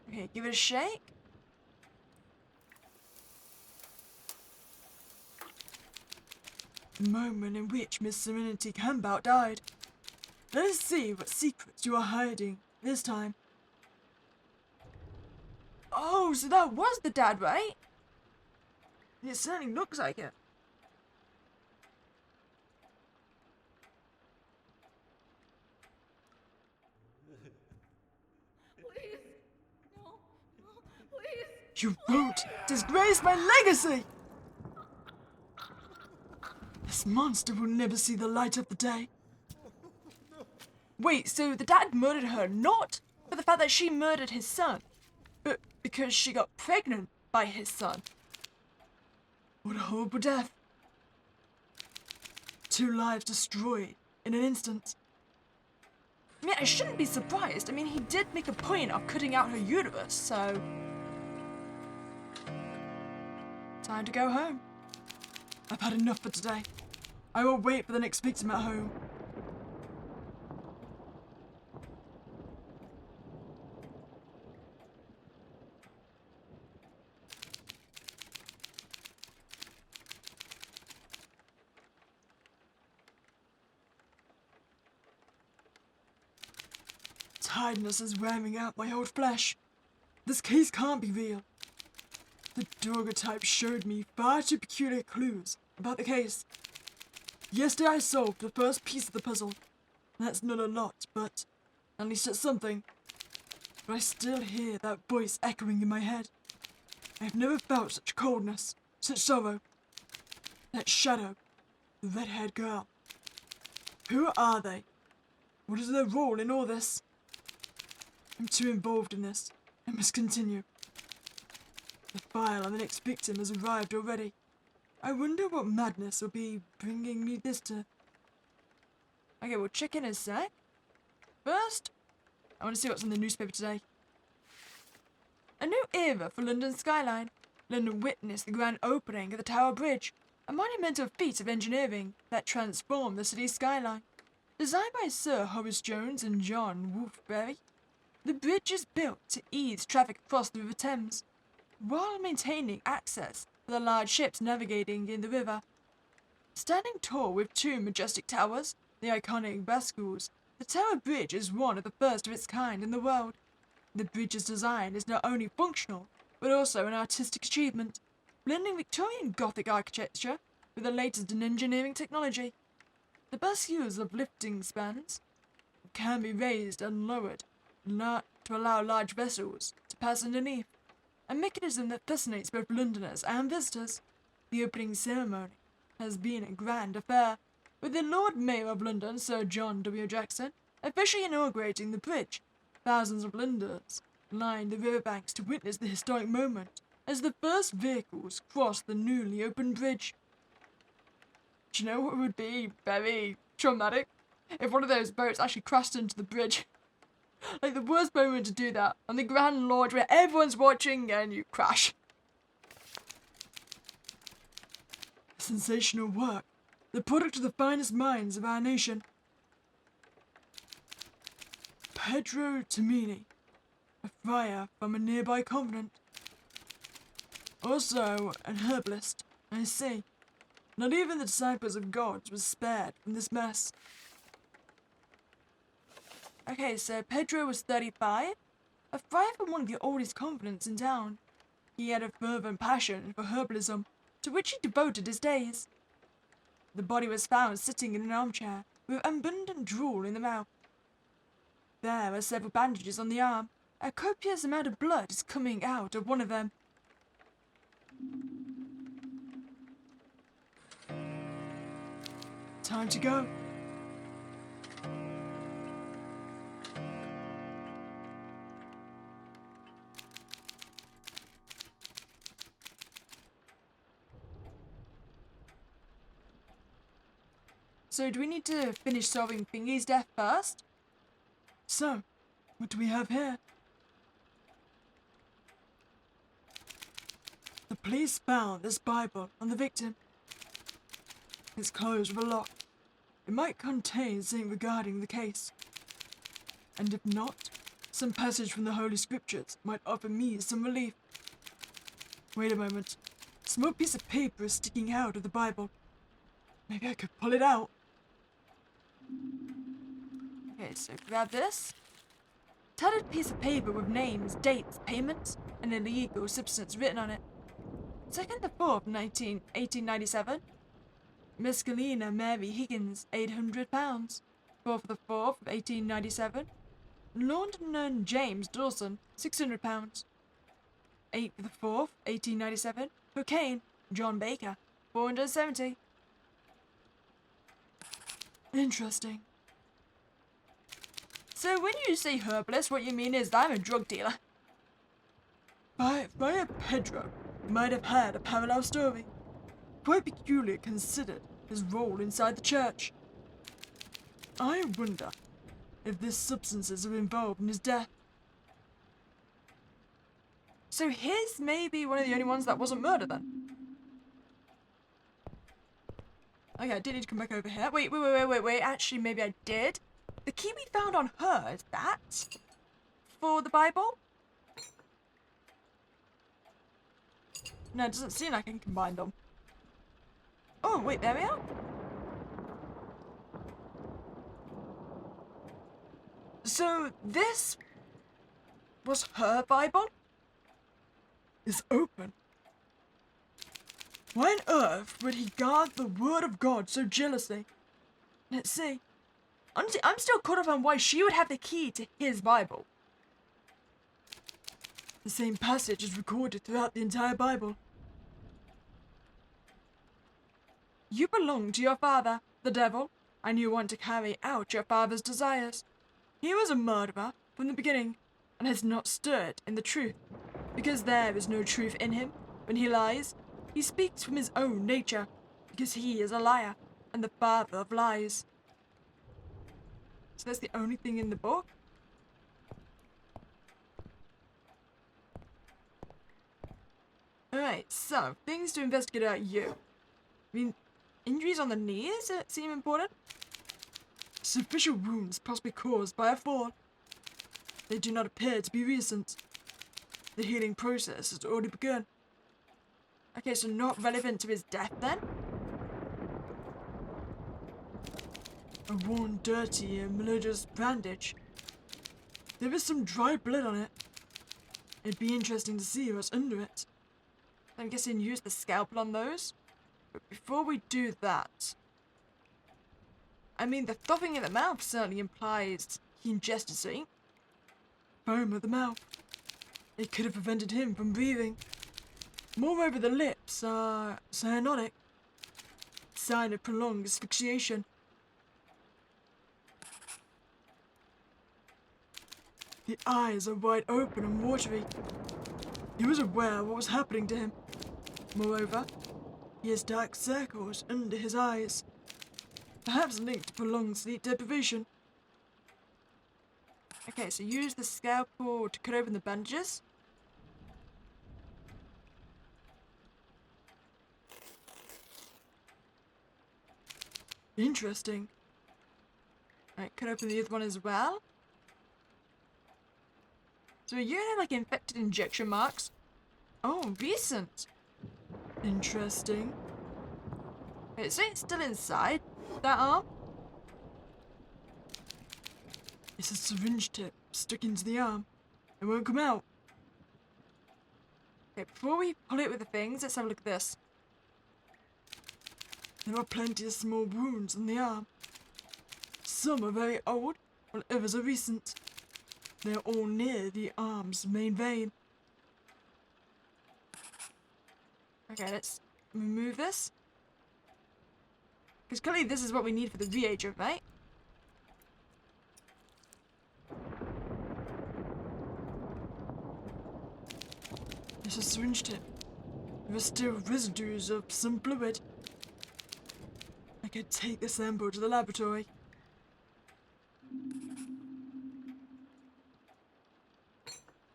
Okay, give it a shake. The moment in which Miss Serenity Cambout died. Let us see what secrets you are hiding this time. Oh, so that was the dad, right? It certainly looks like it. Please. No. No. Please. You won't disgrace my legacy! This monster will never see the light of the day. Wait, so the dad murdered her not for the fact that she murdered his son, but because she got pregnant by his son. What a horrible death. 2 lives destroyed in an instant. I mean, I shouldn't be surprised. I mean, he did make a point of cutting out her uterus, so... Time to go home. I've had enough for today. I will wait for the next victim at home. Tiredness is wearing out my old flesh. This case can't be real. The daguerreotype showed me far too peculiar clues about the case. Yesterday I solved the first piece of the puzzle. That's not a lot, but at least it's something. But I still hear that voice echoing in my head. I have never felt such coldness, such sorrow. That shadow, the red-haired girl. Who are they? What is their role in all this? I'm too involved in this. I must continue. The file on the next victim has arrived already. I wonder what madness will be bringing me this to... Okay, we'll check in a sec. First, I want to see what's in the newspaper today. A new era for London's skyline. London witnessed the grand opening of the Tower Bridge, a monumental feat of engineering that transformed the city's skyline. Designed by Sir Horace Jones and John Wolfberry, the bridge is built to ease traffic across the River Thames, while maintaining access for the large ships navigating in the river. Standing tall with 2 majestic towers, the iconic bascules, the Tower Bridge is one of the first of its kind in the world. The bridge's design is not only functional, but also an artistic achievement, blending Victorian Gothic architecture with the latest in engineering technology. The bascules of lifting spans can be raised and lowered to allow large vessels to pass underneath, a mechanism that fascinates both Londoners and visitors. The opening ceremony has been a grand affair, with the Lord Mayor of London, Sir John W. Jackson, officially inaugurating the bridge. Thousands of Londoners lined the riverbanks to witness the historic moment as the first vehicles crossed the newly opened bridge. Do you know what would be very traumatic? If one of those boats actually crashed into the bridge. Like the worst moment to do that, on the grand launch where everyone's watching and you crash. Sensational work, the product of the finest minds of our nation. Pedro Tamini, a friar from a nearby convent. Also an herbalist, I see. Not even the disciples of God was spared from this mess. Okay, so Pedro was 35, a friar from one of the oldest convents in town. He had a fervent passion for herbalism, to which he devoted his days. The body was found sitting in an armchair, with abundant drool in the mouth. There are several bandages on the arm. A copious amount of blood is coming out of one of them. Time to go. So do we need to finish solving Thingy's death first? So, what do we have here? The police found this Bible on the victim. It's closed with a lock. It might contain something regarding the case. And if not, some passage from the Holy Scriptures might offer me some relief. Wait a moment. A small piece of paper is sticking out of the Bible. Maybe I could pull it out. Okay, so grab this. Tattered piece of paper with names, dates, payments, and illegal substance written on it. 2nd the 4th, 1897. Miss Galena Mary Higgins, £800. 4th the 4th, 1897. London James Dawson, £600. 8th the 4th, 1897. Cocaine, John Baker, 470. Interesting. So when you say herbalist, what you mean is I'm a drug dealer. Friar Pedro might have had a parallel story. Quite peculiar considered his role inside the church. I wonder if these substances are involved in his death. So his may be one of the only ones that wasn't murdered then. Okay, I did need to come back over here. Wait. Actually, maybe I did. The key we found on her, is that for the Bible? No, it doesn't seem like I can combine them. Oh, wait, there we are. So this was her Bible? Is open. Why on earth would he guard the word of God so jealously? Let's see. Honestly, I'm still caught up on why she would have the key to his Bible. The same passage is recorded throughout the entire Bible. You belong to your father, the devil, and you want to carry out your father's desires. He was a murderer from the beginning, and has not stirred in the truth, because there is no truth in him. When he lies, he speaks from his own nature, because he is a liar, and the father of lies. So that's the only thing in the book? Alright, so, things to investigate about you. I mean, injuries on the knees seem important. Superficial wounds possibly caused by a fall. They do not appear to be recent. The healing process has already begun. Okay, so not relevant to his death then? A worn, dirty, and malodorous bandage. There is some dry blood on it. It'd be interesting to see what's under it. I'm guessing use the scalpel on those. But before we do that, I mean, the throbbing in the mouth certainly implies he ingested something. Foam of the mouth. It could have prevented him from breathing. Moreover, the lips are cyanotic. Sign of prolonged asphyxiation. The eyes are wide open and watery. He was aware of what was happening to him. Moreover, he has dark circles under his eyes. Perhaps linked to prolonged sleep deprivation. Okay, so use the scalpel to cut open the bandages. Interesting. Alright, cut open the other one as well. So you have like infected injection marks. Oh, recent. Interesting. Wait, so it's still inside that arm? It's a syringe tip stuck into the arm. It won't come out. Okay, before we pull it with the things, let's have a look at this. There are plenty of small wounds on the arm. Some are very old, while others are recent. They are all near the arm's main vein. Okay, let's remove this. Because clearly this is what we need for the reagent, right? It's a syringe tip. There are still residues of some fluid. I could take the sample to the laboratory.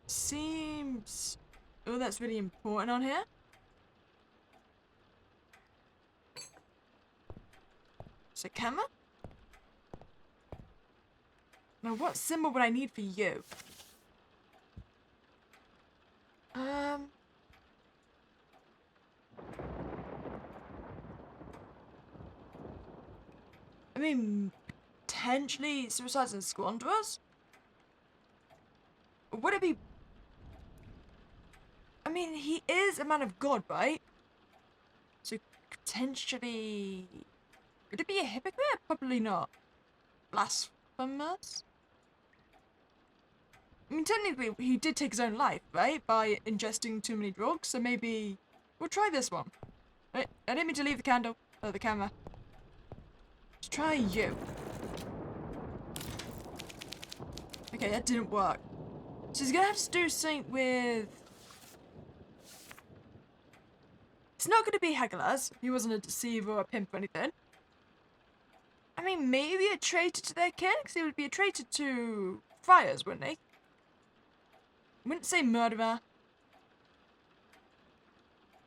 Seems... Oh, that's really important on here. So, camera? Now, what symbol would I need for you? I mean, potentially suicides and squanderers? Or would it be... I mean, he is a man of God, right? So, potentially... Would it be a hypocrite? Probably not. Blasphemous? I mean, technically, he did take his own life, right? By ingesting too many drugs, so maybe... We'll try this one. Wait, I didn't mean to leave the candle. Or the camera. Let's try you. Okay, that didn't work. So he's gonna have to do something with... It's not gonna be Hegela's. He wasn't a deceiver or a pimp or anything. I mean, maybe a traitor to their kin? Because he would be a traitor to friars, wouldn't he? Wouldn't say murderer.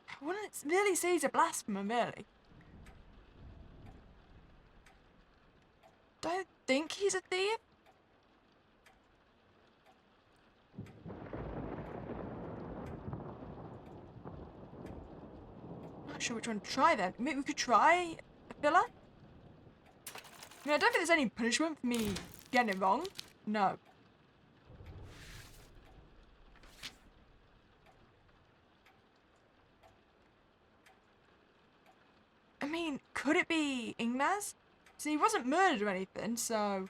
I wouldn't really say he's a blasphemer, really. Don't think he's a thief. Not sure which one to try then. Maybe we could try a filler? I mean, I don't think there's any punishment for me getting it wrong. No. I mean, could it be Ignaz? See, he wasn't murdered or anything, so...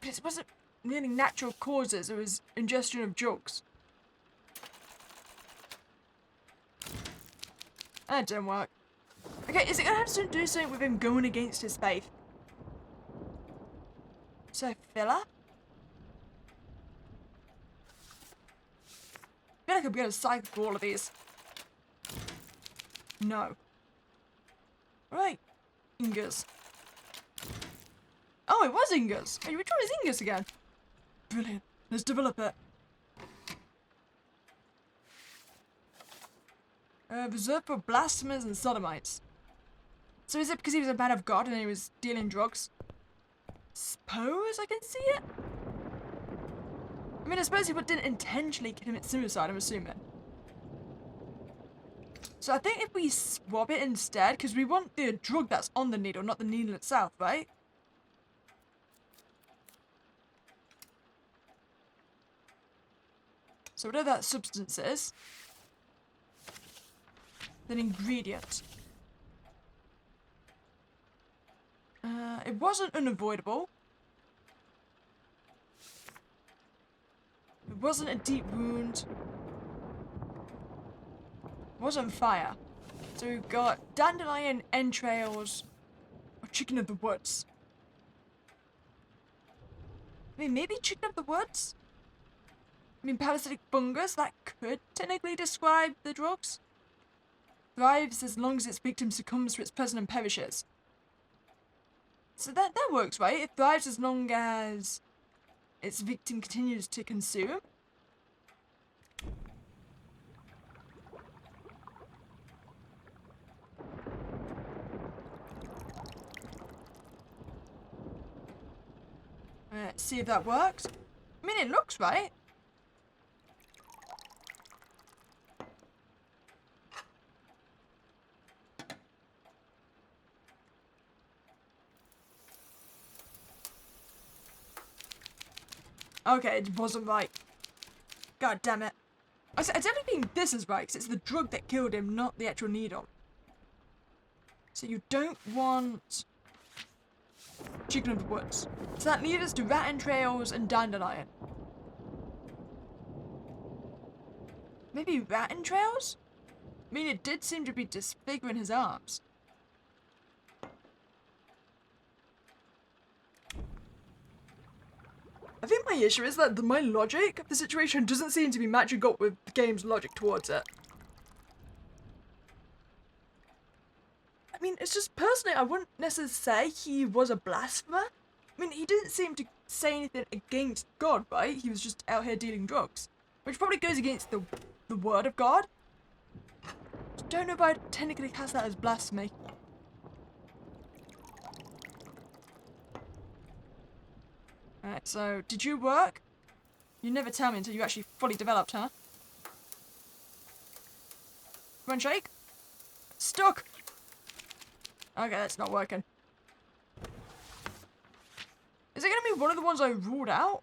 But it wasn't really natural causes, it was ingestion of drugs. That didn't work. Okay, is it gonna have to do something with him going against his faith? So, filler? I feel like I'm gonna cycle through all of these. No. Right. Ingus. Oh, it was Ingus. Hey, which one is Ingus again? Brilliant. Let's develop it. Reserved for blasphemers and sodomites. So is it because he was a man of God and he was dealing drugs? Suppose I can see it? I mean, I suppose he didn't intentionally commit suicide, I'm assuming. So I think if we swap it instead, because we want the drug that's on the needle, not the needle itself, right? So whatever that substance is, then ingredient. It wasn't unavoidable. It wasn't a deep wound. It wasn't fire. So we've got dandelion, entrails, or chicken of the woods. I mean, maybe chicken of the woods? I mean, parasitic fungus, that could technically describe the drugs. Thrives as long as its victim succumbs to its poison and perishes. So that works, right? It thrives as long as its victim continues to consume. Let's see if that works. I mean, it looks right. Okay, it wasn't right. God damn it. I definitely think this is right, because it's the drug that killed him, not the actual needle. So you don't want chicken of the woods. So that leads us to rat entrails and dandelion. Maybe rat entrails? I mean, it did seem to be disfiguring his arms. I think my issue is that my logic of the situation doesn't seem to be matching up with the game's logic towards it. I mean, it's just personally, I wouldn't necessarily say he was a blasphemer. I mean, he didn't seem to say anything against God, right? He was just out here dealing drugs, which probably goes against the word of God. Just don't know if I'd technically class that as blasphemy. Alright, so, did you work? You never tell me until you actually fully developed, huh? Come on, shake. Stuck! Okay, that's not working. Is it gonna be one of the ones I ruled out?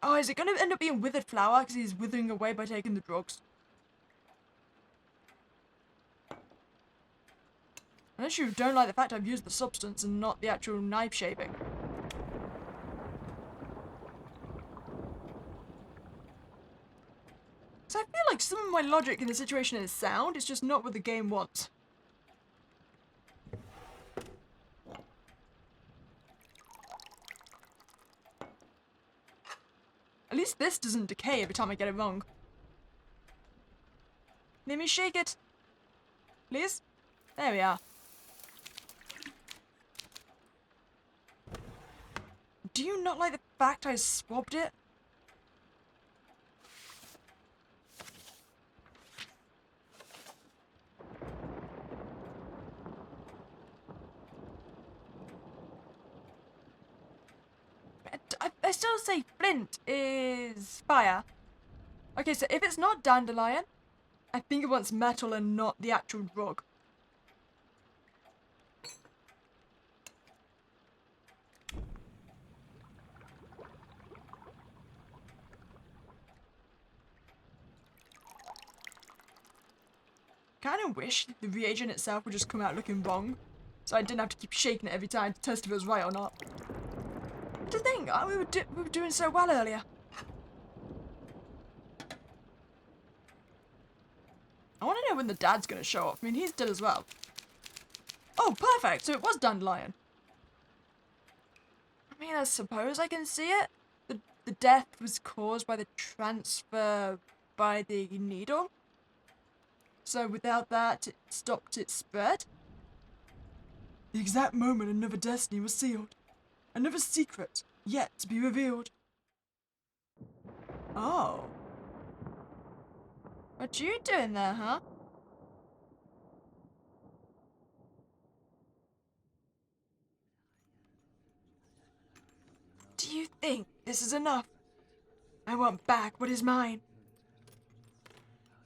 Oh, is it gonna end up being withered flower because he's withering away by taking the drugs? Unless you don't like the fact I've used the substance and not the actual knife shaping. So I feel like some of my logic in the situation is sound, it's just not what the game wants. At least this doesn't decay every time I get it wrong. Let me shake it. Please? There we are. Do you not like the fact I swabbed it? I still say flint is fire. Okay, so if it's not dandelion, I think it wants metal and not the actual drug. Kind of wish the reagent itself would just come out looking wrong, so I didn't have to keep shaking it every time to test if it was right or not. To think, we were doing so well earlier. I want to know when the dad's going to show up. I mean, he's dead as well. Oh, perfect. So it was dandelion. I mean, I suppose I can see it. The death was caused by the transfer by the needle. So without that, it stopped its spread. The exact moment another destiny was sealed. Another secret yet to be revealed. Oh. What you doing there, huh? Do you think this is enough? I want back what is mine.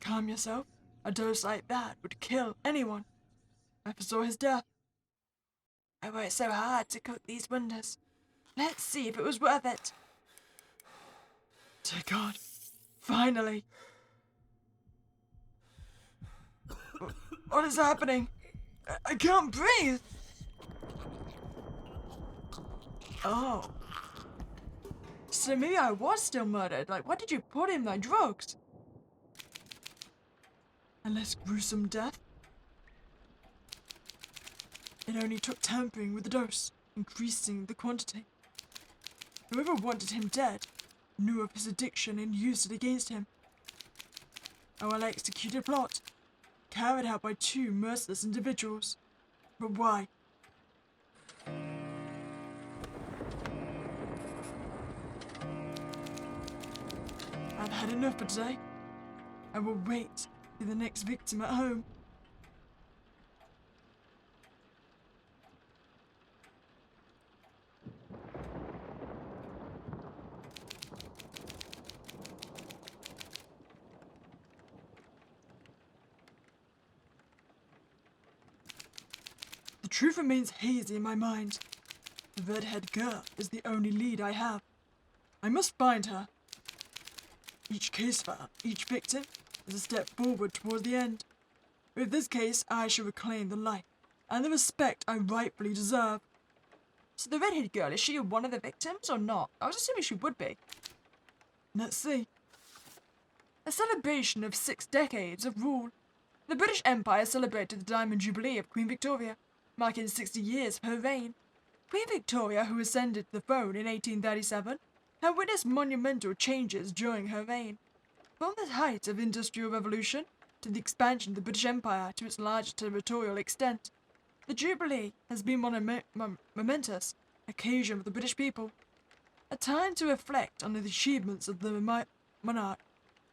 Calm yourself. A dose like that would kill anyone. I foresaw his death. I worked so hard to cook these wonders. Let's see if it was worth it. Dear God. Finally. What is happening? I can't breathe. Oh. So maybe I was still murdered. Like, what did you put in my drugs? A less gruesome death. It only took tampering with the dose, increasing the quantity. Whoever wanted him dead knew of his addiction and used it against him. A well-executed plot, carried out by two merciless individuals. But why? I've had enough for today. I will wait for the next victim at home. The truth remains hazy in my mind. The red-haired girl is the only lead I have. I must find her. Each case file, each victim, is a step forward towards the end. With this case, I shall reclaim the life and the respect I rightfully deserve. So the redhead girl, is she one of the victims or not? I was assuming she would be. Let's see. A celebration of 6 decades of rule. The British Empire celebrated the Diamond Jubilee of Queen Victoria, marking 60 years of her reign. Queen Victoria, who ascended the throne in 1837, had witnessed monumental changes during her reign. From the height of Industrial Revolution, to the expansion of the British Empire to its larger territorial extent. The Jubilee has been one momentous occasion for the British people, a time to reflect on the achievements of the monarch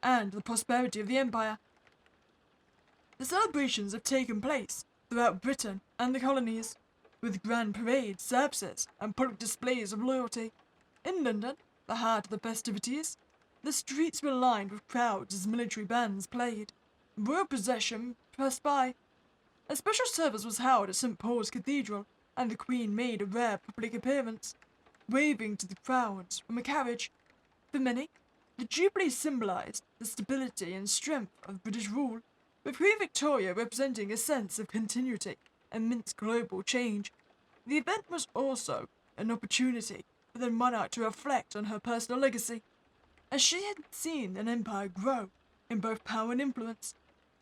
and the prosperity of the empire. The celebrations have taken place throughout Britain and the colonies, with grand parades, services, and public displays of loyalty. In London, the heart of the festivities, the streets were lined with crowds as military bands played. Royal procession passed by. A special service was held at St. Paul's Cathedral, and the Queen made a rare public appearance, waving to the crowds from a carriage. For many, the Jubilee symbolised the stability and strength of British rule, with Queen Victoria representing a sense of continuity amidst global change. The event was also an opportunity for the monarch to reflect on her personal legacy, as she had seen an empire grow in both power and influence.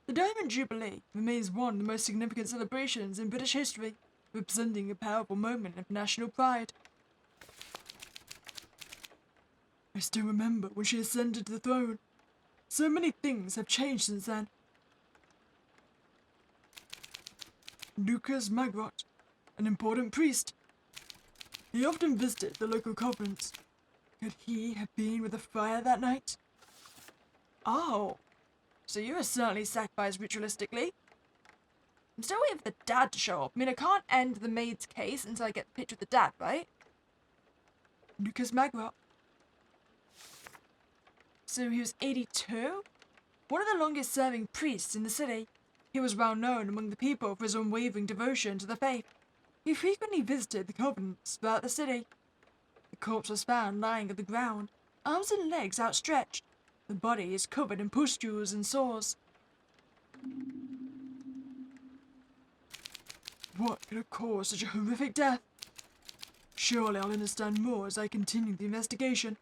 The Diamond Jubilee remains one of the most significant celebrations in British history, representing a powerful moment of national pride. I still remember when she ascended to the throne. So many things have changed since then. Lucas Magrot, an important priest. He often visited the local convents. Could he have been with the friar that night? Oh, so you were certainly sacrificed ritualistically. I'm still waiting for the dad to show up. I mean, I can't end the maid's case until I get the picture of the dad, right? Lucas Magrot. So he was 82? One of the longest serving priests in the city. He was well known among the people for his unwavering devotion to the faith. He frequently visited the convents throughout the city. The corpse was found lying on the ground, arms and legs outstretched. The body is covered in pustules and sores. What could have caused such a horrific death? Surely I'll understand more as I continue the investigation.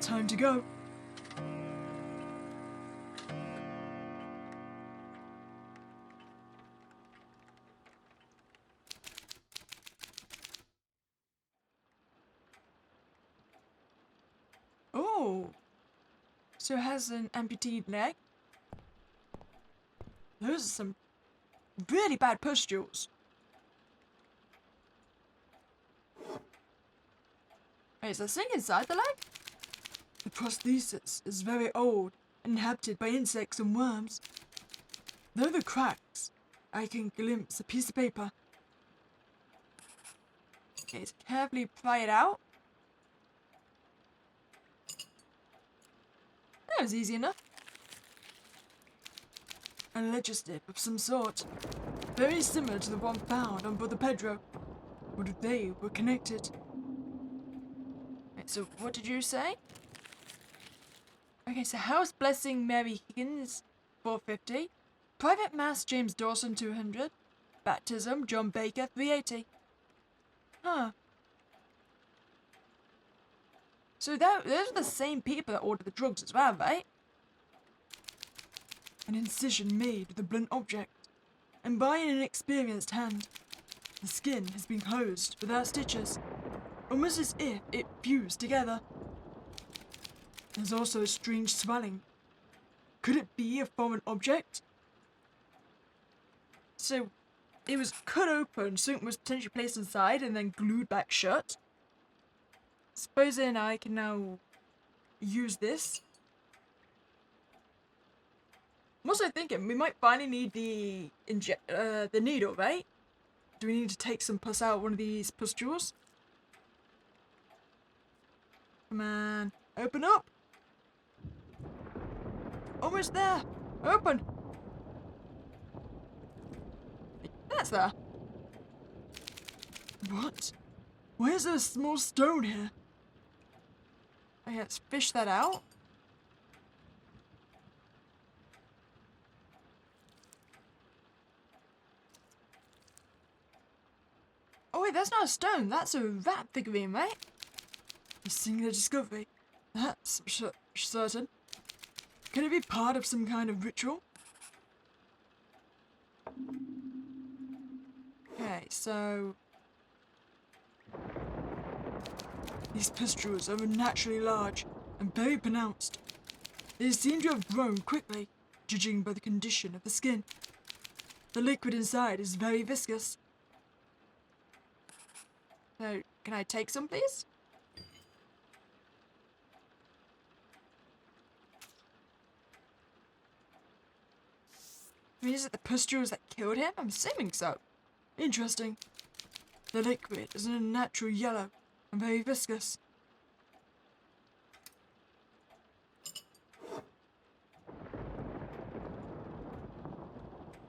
Time to go. Oh, so it has an amputated leg? Those are some really bad pustules. Wait, is there something inside the leg? The prosthesis is very old and inhabited by insects and worms. Through the cracks, I can glimpse a piece of paper. Okay, so carefully pry it out. That was easy enough. A legislative of some sort, very similar to the one found on Brother Pedro. What if they were connected? Wait, so what did you say? Okay, so House Blessing Mary Higgins, 450. Private Mass James Dawson, 200. Baptism John Baker, 380. Huh. So those are the same people that ordered the drugs as well, right? An incision made with a blunt object, and by an inexperienced hand. The skin has been closed without stitches, almost as if it fused together. There's also a strange swelling. Could it be a foreign object? So, it was cut open, something was potentially placed inside and then glued back shut. Supposing I can now use this. I'm also thinking we might finally need the needle, right? Do we need to take some pus out of one of these pustules? Come on, open up. Almost there. Open. That's there. What? Why is there a small stone here? Okay, let's fish that out. Oh wait, that's not a stone. That's a rat figurine, right? A singular discovery. That's certain. Can it be part of some kind of ritual? Okay, so these pustules are unnaturally large and very pronounced. They seem to have grown quickly, judging by the condition of the skin. The liquid inside is very viscous. So, can I take some, please? I mean, is it the pustules that killed him? I'm assuming so. Interesting. The liquid is an unnatural yellow and very viscous.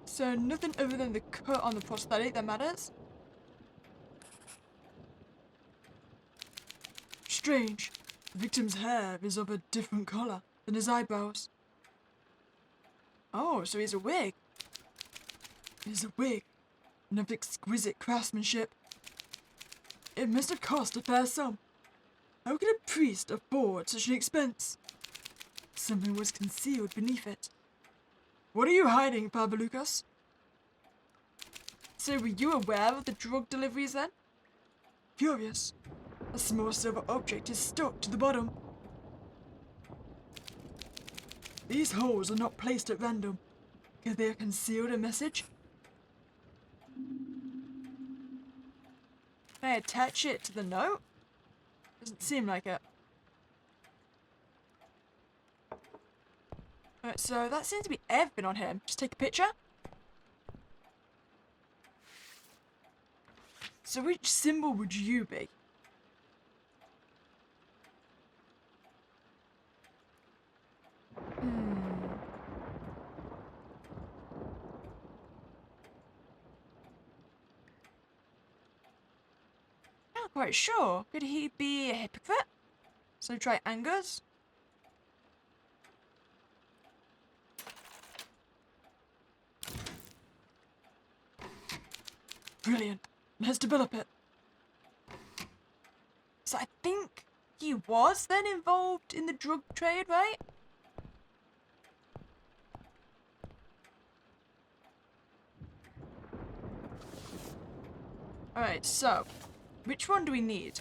So nothing other than the cut on the prosthetic that matters? Strange. The victim's hair is of a different colour than his eyebrows. Oh, so he's a wig. It is a wig, and of exquisite craftsmanship. It must have cost a fair sum. How could a priest afford such an expense? Something was concealed beneath it. What are you hiding, Father Lucas? So were you aware of the drug deliveries then? Curious. A small silver object is stuck to the bottom. These holes are not placed at random. Could they have concealed a message? Can I attach it to the note? Doesn't seem like it. Alright, so that seems to be everything on him. Just take a picture. So which symbol would you be? Not quite sure. Could he be a hypocrite? So try angers. Brilliant. Let's develop it. So I think he was then involved in the drug trade, right? Alright, so which one do we need?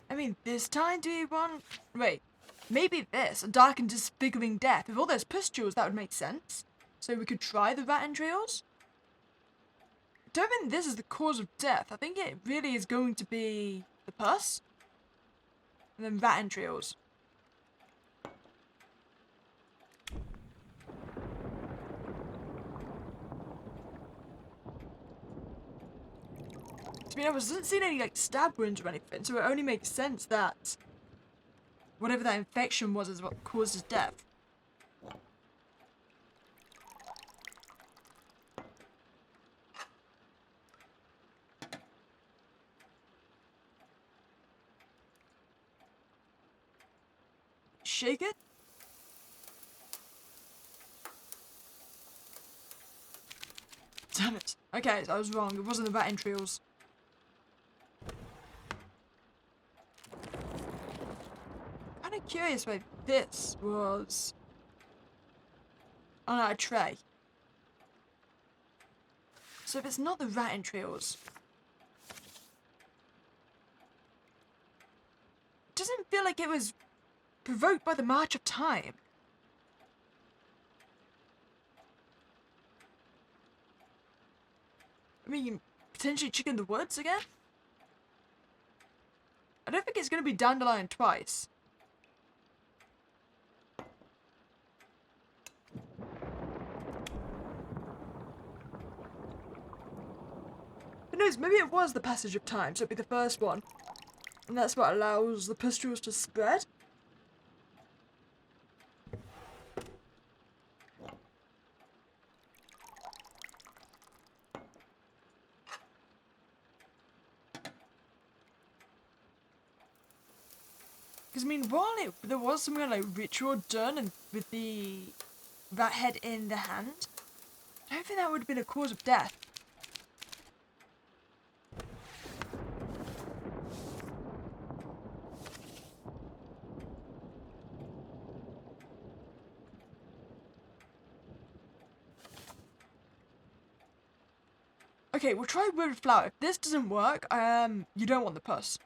I mean, this time do we want... Wait, maybe this, a dark and disfiguring death. With all those pustules, that would make sense. So we could try the rat entrails? I don't think this is the cause of death. I think it really is going to be the pus. And then rat entrails. To be honest, I haven't seen any like stab wounds or anything, so it only makes sense that whatever that infection was is what caused his death. Shake it. Damn it. Okay, I was wrong. It wasn't the rat entrails. Kind of curious why this was on our tray. So if it's not the rat entrails, it doesn't feel like it was provoked by the march of time. I mean, potentially chicken the woods again? I don't think it's going to be dandelion twice. Who knows, maybe it was the passage of time, so it'd be the first one. And that's what allows the pustules to spread. Because, I mean, while there was some kind of, like, ritual done and with the rat head in the hand, I don't think that would have been a cause of death. Okay, we'll try wood flour. If this doesn't work, you don't want the pus.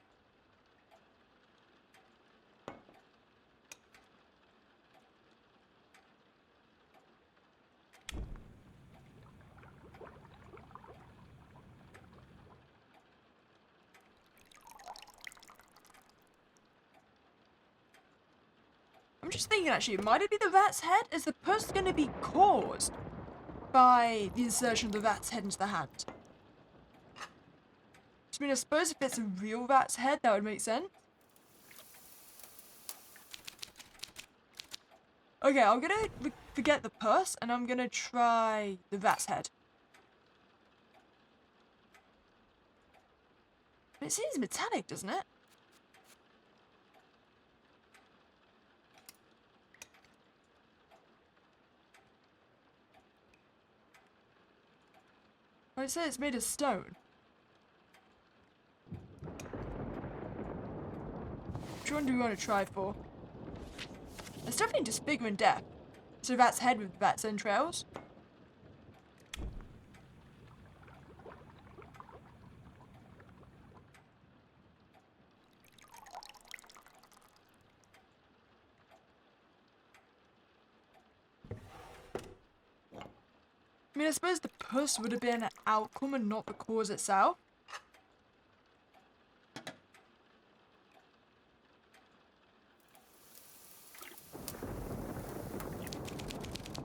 just thinking actually, might it be the rat's head? Is the pus going to be caused by the insertion of the rat's head into the hand? I mean, I suppose if it's a real rat's head, that would make sense. Okay, I'm gonna forget the pus, and I'm gonna try the rat's head. It seems metallic, doesn't it? Oh, it says it's made of stone. Which one do we want to try for? It's definitely disfigure and death. So rat's head with rat's entrails. I mean, I suppose the pus would have been an outcome and not the cause itself.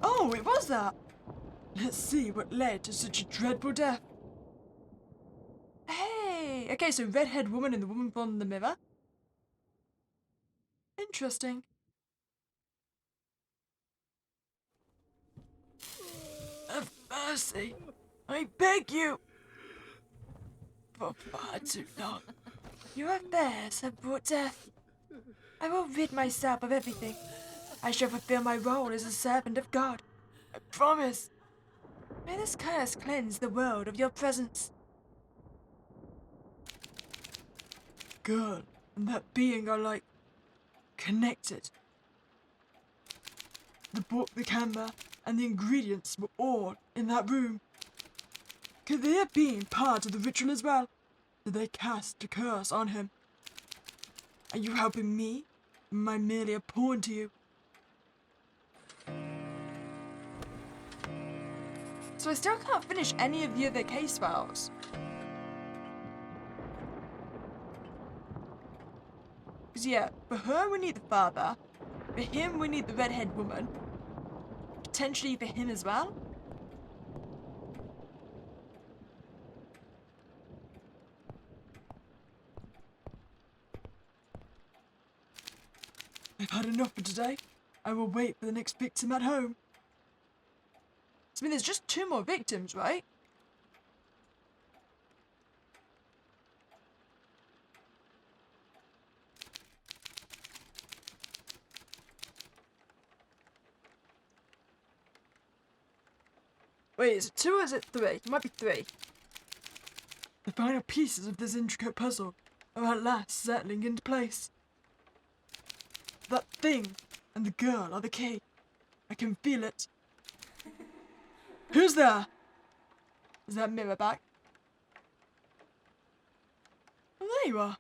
Oh, it was that! Let's see what led to such a dreadful death. Hey! Okay, so redhead woman and the woman from the mirror. Interesting. Have mercy! I beg you! For far too long, your affairs have brought death. I will rid myself of everything. I shall fulfill my role as a servant of God. I promise. May this curse cleanse the world of your presence. Girl and that being are like connected. The book, the camera, and the ingredients were all in that room. Could they have been part of the ritual as well? Did they cast a curse on him? Are you helping me? Am I merely a pawn to you? So I still can't finish any of the other case files. Because yeah, for her we need the father, for him we need the redhead woman, potentially for him as well. I've had enough for today. I will wait for the next victim at home. I mean, there's just 2 more victims, right? Wait, is it 2 or is it 3? It might be 3. The final pieces of this intricate puzzle are at last settling into place. That thing and the girl are the key. I can feel it. Who's there? Is that mirror back? Oh, there you are.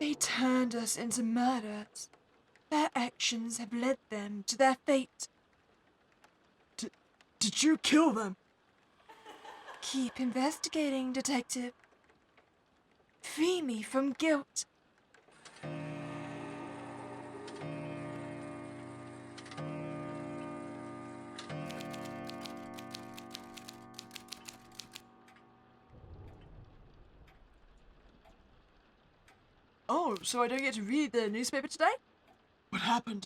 They turned us into murderers. Their actions have led them to their fate. Did you kill them? Keep investigating, detective. Free me from guilt. Oh, so I don't get to read the newspaper today? What happened?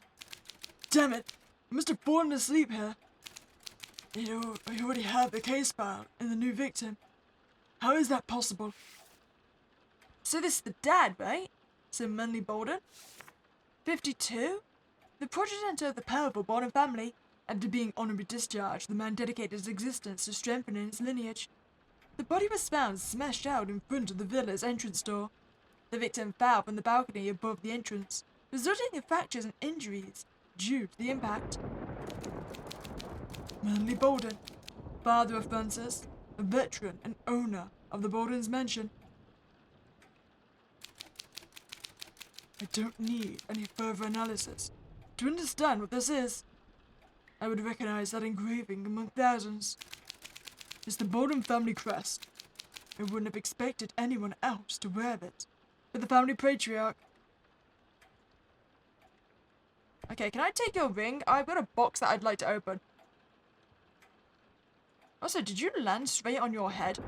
Damn it! I must have fallen asleep here. You know, I already have the case file and the new victim. How is that possible? So this is the dad, right? So Manly Bolden? 52? The progenitor of the powerful Bolden family. After being honorably discharged, the man dedicated his existence to strengthening his lineage. The body was found smashed out in front of the villa's entrance door. The victim fell from the balcony above the entrance, resulting in fractures and injuries due to the impact. Manly Bolden, father of Francis, a veteran and owner of the Bolden's mansion. I don't need any further analysis to understand what this is. I would recognize that engraving among thousands. It's the Bolden family crest. I wouldn't have expected anyone else to wear it. But the family patriarch. Okay, can I take your ring? I've got a box that I'd like to open. Also, did you land straight on your head?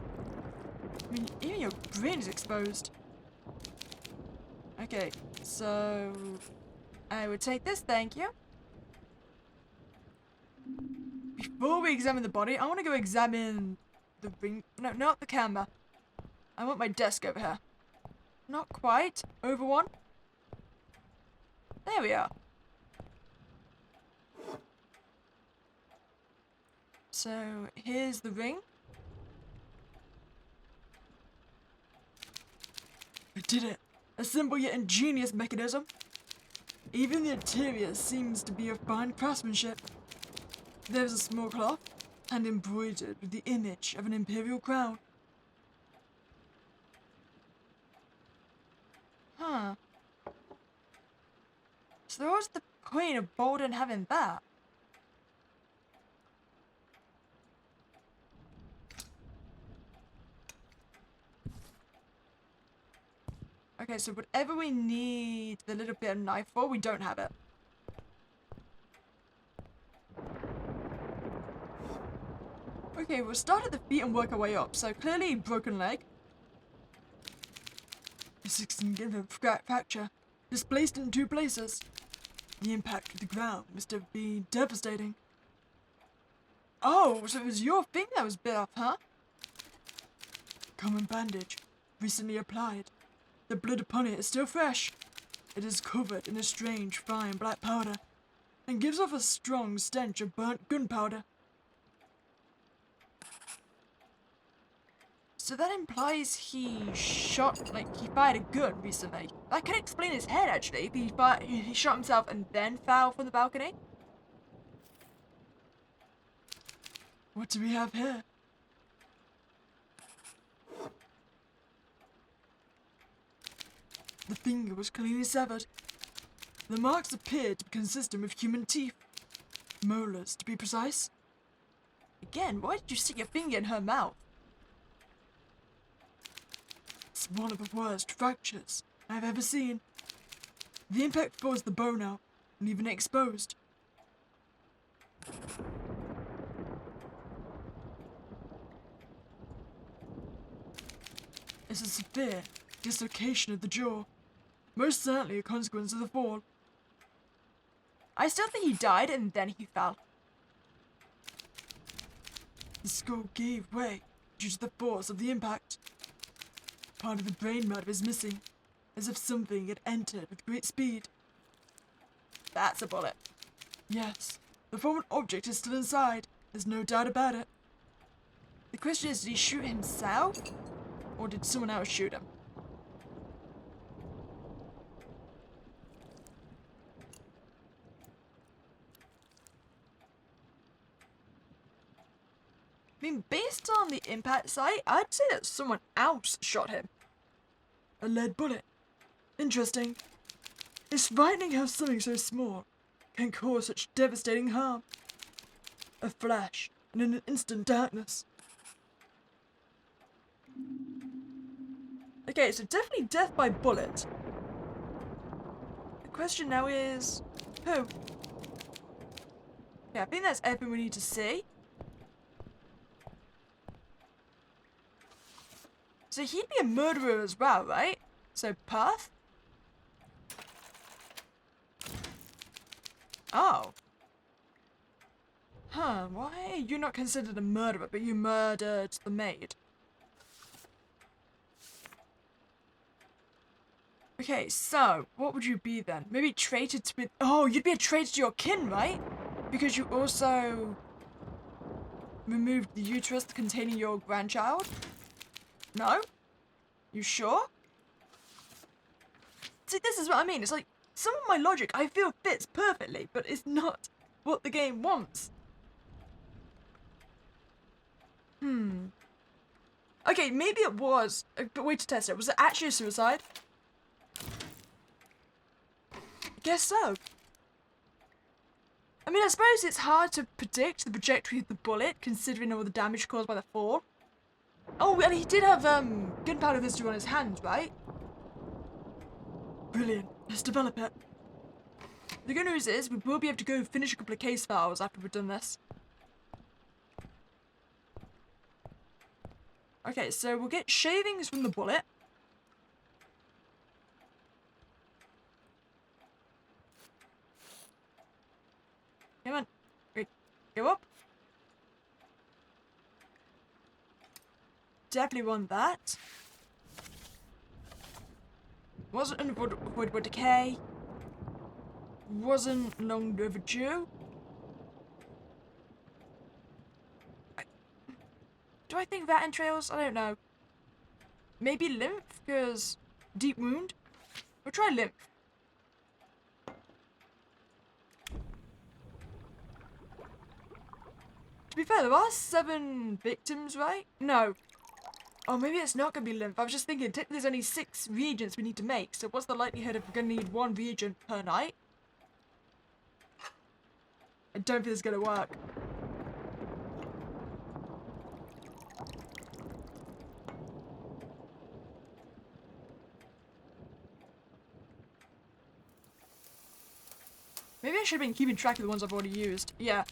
I mean, even your brain is exposed. Okay, so I would take this, thank you. Before we examine the body, I want to go examine the ring. No, not the camera. I want my desk over here. Not quite. Over one. There we are. So, here's the ring. I did it. A simple yet ingenious mechanism. Even the interior seems to be of fine craftsmanship. There's a small cloth, and embroidered with the image of an imperial crown. Huh. So what's the point of Bolden having that? Okay, so whatever we need the little bit of knife for, we don't have it. Okay, we'll start at the feet and work our way up. So clearly broken leg. A significant fracture, displaced in 2 places. The impact with the ground must have been devastating. Oh, so it was your thing that was bit off, huh? Common bandage, recently applied. The blood upon it is still fresh. It is covered in a strange, fine black powder, and gives off a strong stench of burnt gunpowder. So that implies he shot, like, he fired a gun recently. That can explain his head, actually. If he shot himself and then fell from the balcony. What do we have here? The finger was cleanly severed. The marks appeared to be consistent with human teeth. Molars, to be precise. Again, why did you stick your finger in her mouth? It's one of the worst fractures I've ever seen. The impact forced the bone out, leaving it exposed. It's a severe dislocation of the jaw, most certainly a consequence of the fall. I still think he died and then he fell. The skull gave way due to the force of the impact. Part of the brain matter is missing, as if something had entered with great speed. That's a bullet. Yes, the foreign object is still inside, there's no doubt about it. The question is, did he shoot himself? Or did someone else shoot him? I mean, based on the impact site, I'd say that someone else shot him. A lead bullet. Interesting. It's frightening how something so small can cause such devastating harm. A flash, and in an instant darkness. Okay, so definitely death by bullet. The question now is, who? Yeah, I think that's everything we need to see. So he'd be a murderer as well, right? So Perth? Oh. Huh, why are you not considered a murderer, but you murdered the maid? Okay, so, what would you be then? Maybe traitor to... Oh, you'd be a traitor to your kin, right? Because you also removed the uterus containing your grandchild? No? You sure? See, this is what I mean. It's like, some of my logic I feel fits perfectly, but it's not what the game wants. Okay, maybe it was. But wait to test it. Was it actually a suicide? I guess so. I mean, I suppose it's hard to predict the trajectory of the bullet, considering all the damage caused by the fall. Oh, and he did have gunpowder visitor on his hands, right? Brilliant. Let's develop it. The good news is we will be able to go finish a couple of case files after we've done this. Okay, so we'll get shavings from the bullet. Come on. Wait, go up. Definitely want that. Wasn't unavoidable decay. Wasn't long overdue. Do I think that entrails? I don't know. Maybe lymph, because deep wound. We'll try lymph. To be fair, there are 7 victims, right? No. Oh, maybe it's not going to be lymph. I was just thinking, technically there's only 6 reagents we need to make, so what's the likelihood of we're going to need 1 reagent per night? I don't think it's going to work. Maybe I should have been keeping track of the ones I've already used. Yeah.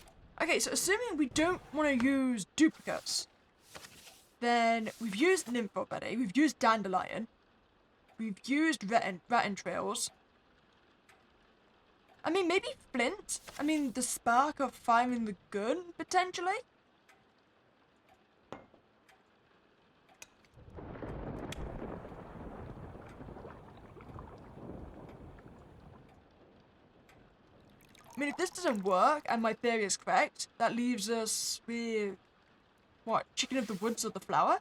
Okay, so assuming we don't want to use duplicates, then we've used nymph already, we've used dandelion, we've used rat entrails. I mean, maybe flint? I mean, the spark of firing the gun, potentially? I mean, if this doesn't work, and my theory is correct, that leaves us with... what? Chicken of the woods or the flower?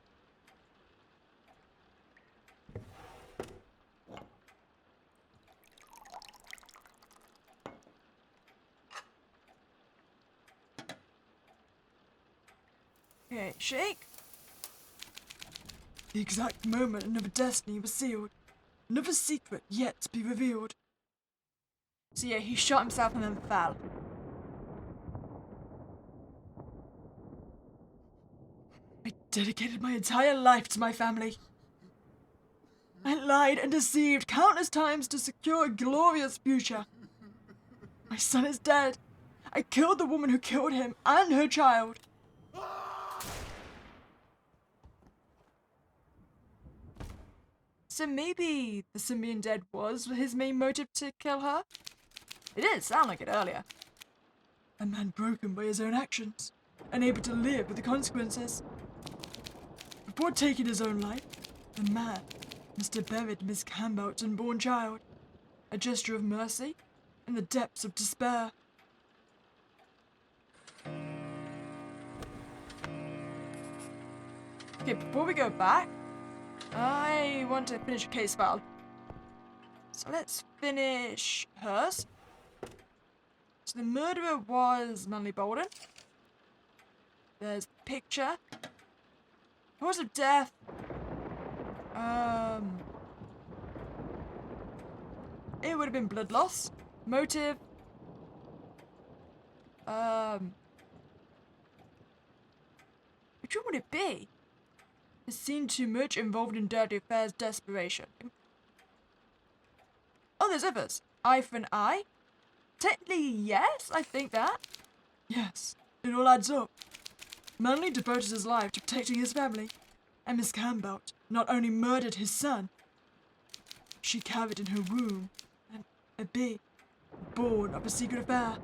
Okay, shake. The exact moment another destiny was sealed. Another secret yet to be revealed. So yeah, he shot himself and then fell. I dedicated my entire life to my family. I lied and deceived countless times to secure a glorious future. My son is dead. I killed the woman who killed him and her child. So maybe the simian dead was his main motive to kill her? It didn't sound like it earlier. A man broken by his own actions, unable to live with the consequences. Before taking his own life, the man must have buried Miss Campbell's unborn child, a gesture of mercy in the depths of despair. Okay, before we go back, I want to finish a case file. So let's finish hers. So the murderer was Manly Bolden. There's the picture. Cause of death. It would have been blood loss. Motive. Which one would it be? Has seen too much, involved in dirty affairs, desperation. Oh, there's others. Eye for an eye? Technically, yes, I think that. Yes, it all adds up. Manley devoted his life to protecting his family, and Miss Campbell not only murdered his son, she carried in her womb a babe born of a secret affair.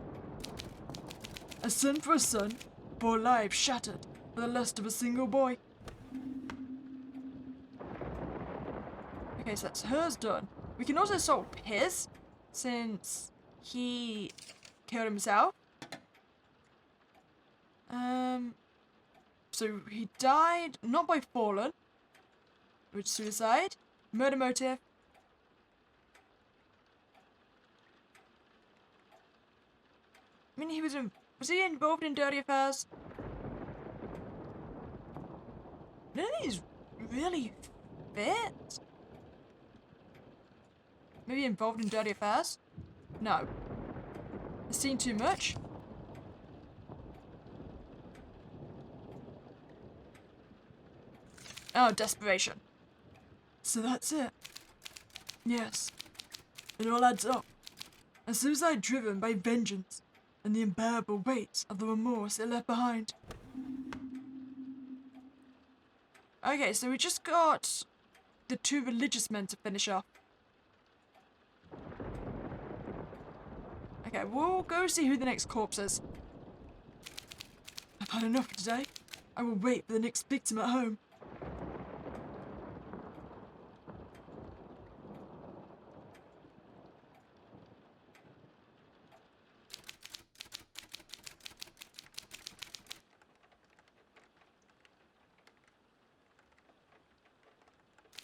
A son for a son, 4 lives shattered for the lust of a single boy. Okay, so that's hers done. We can also solve his, since he killed himself. So he died not by fallen, which is suicide. Murder motive. I mean, was he involved in dirty affairs? None of these really fit. Maybe involved in dirty affairs? No. Has seen too much? Oh, desperation. So that's it. Yes, it all adds up. A suicide driven by vengeance and the unbearable weight of the remorse it left behind. Okay, so we just got the two religious men to finish off. Okay, we'll go see who the next corpse is. I've had enough for today. I will wait for the next victim at home.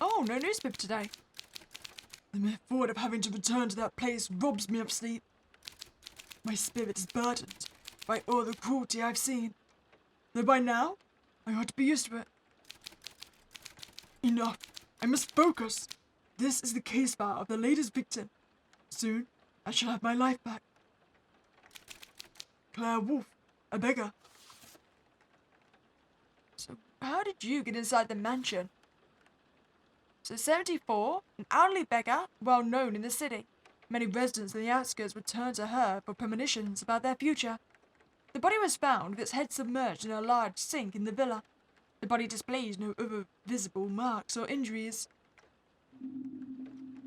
Oh, no newspaper today. The mere thought of having to return to that place robs me of sleep. My spirit is burdened by all the cruelty I've seen, though by now I ought to be used to it. Enough. I must focus. This is the case file of the latest victim. Soon I shall have my life back. Claire Wolf, a beggar. So, how did you get inside the mansion? So, 74, an elderly beggar, well known in the city. Many residents in the outskirts would turn to her for premonitions about their future. The body was found with its head submerged in a large sink in the villa. The body displays no other visible marks or injuries.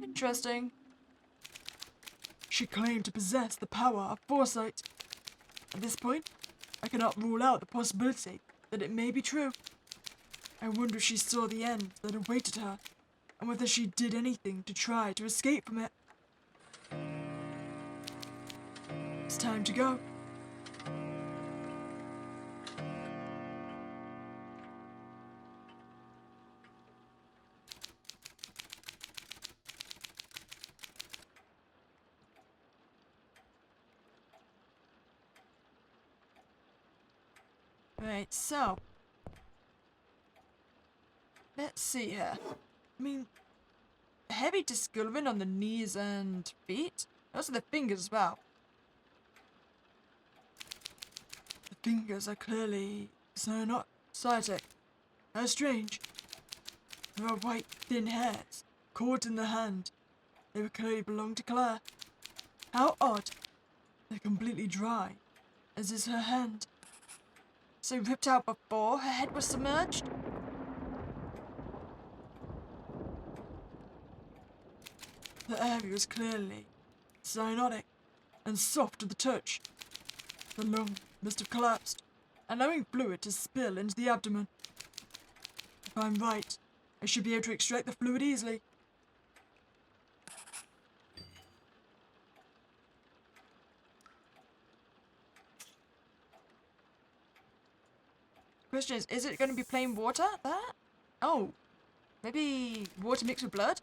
Interesting. She claimed to possess the power of foresight. At this point, I cannot rule out the possibility that it may be true. I wonder if she saw the end that awaited her, and whether she did anything to try to escape from it. It's time to go. Right, so. Let's see here. I mean, heavy discoloring on the knees and feet. Also the fingers as well. The fingers are clearly cyanotic. How strange. There are white, thin hairs caught in the hand. They would clearly belong to Claire. How odd. They're completely dry, as is her hand. So ripped out before her head was submerged? The area is clearly cyanotic and soft to the touch. The lung must have collapsed, allowing fluid to spill into the abdomen. If I'm right, I should be able to extract the fluid easily. Question is it going to be plain water? That? Oh, maybe water mixed with blood?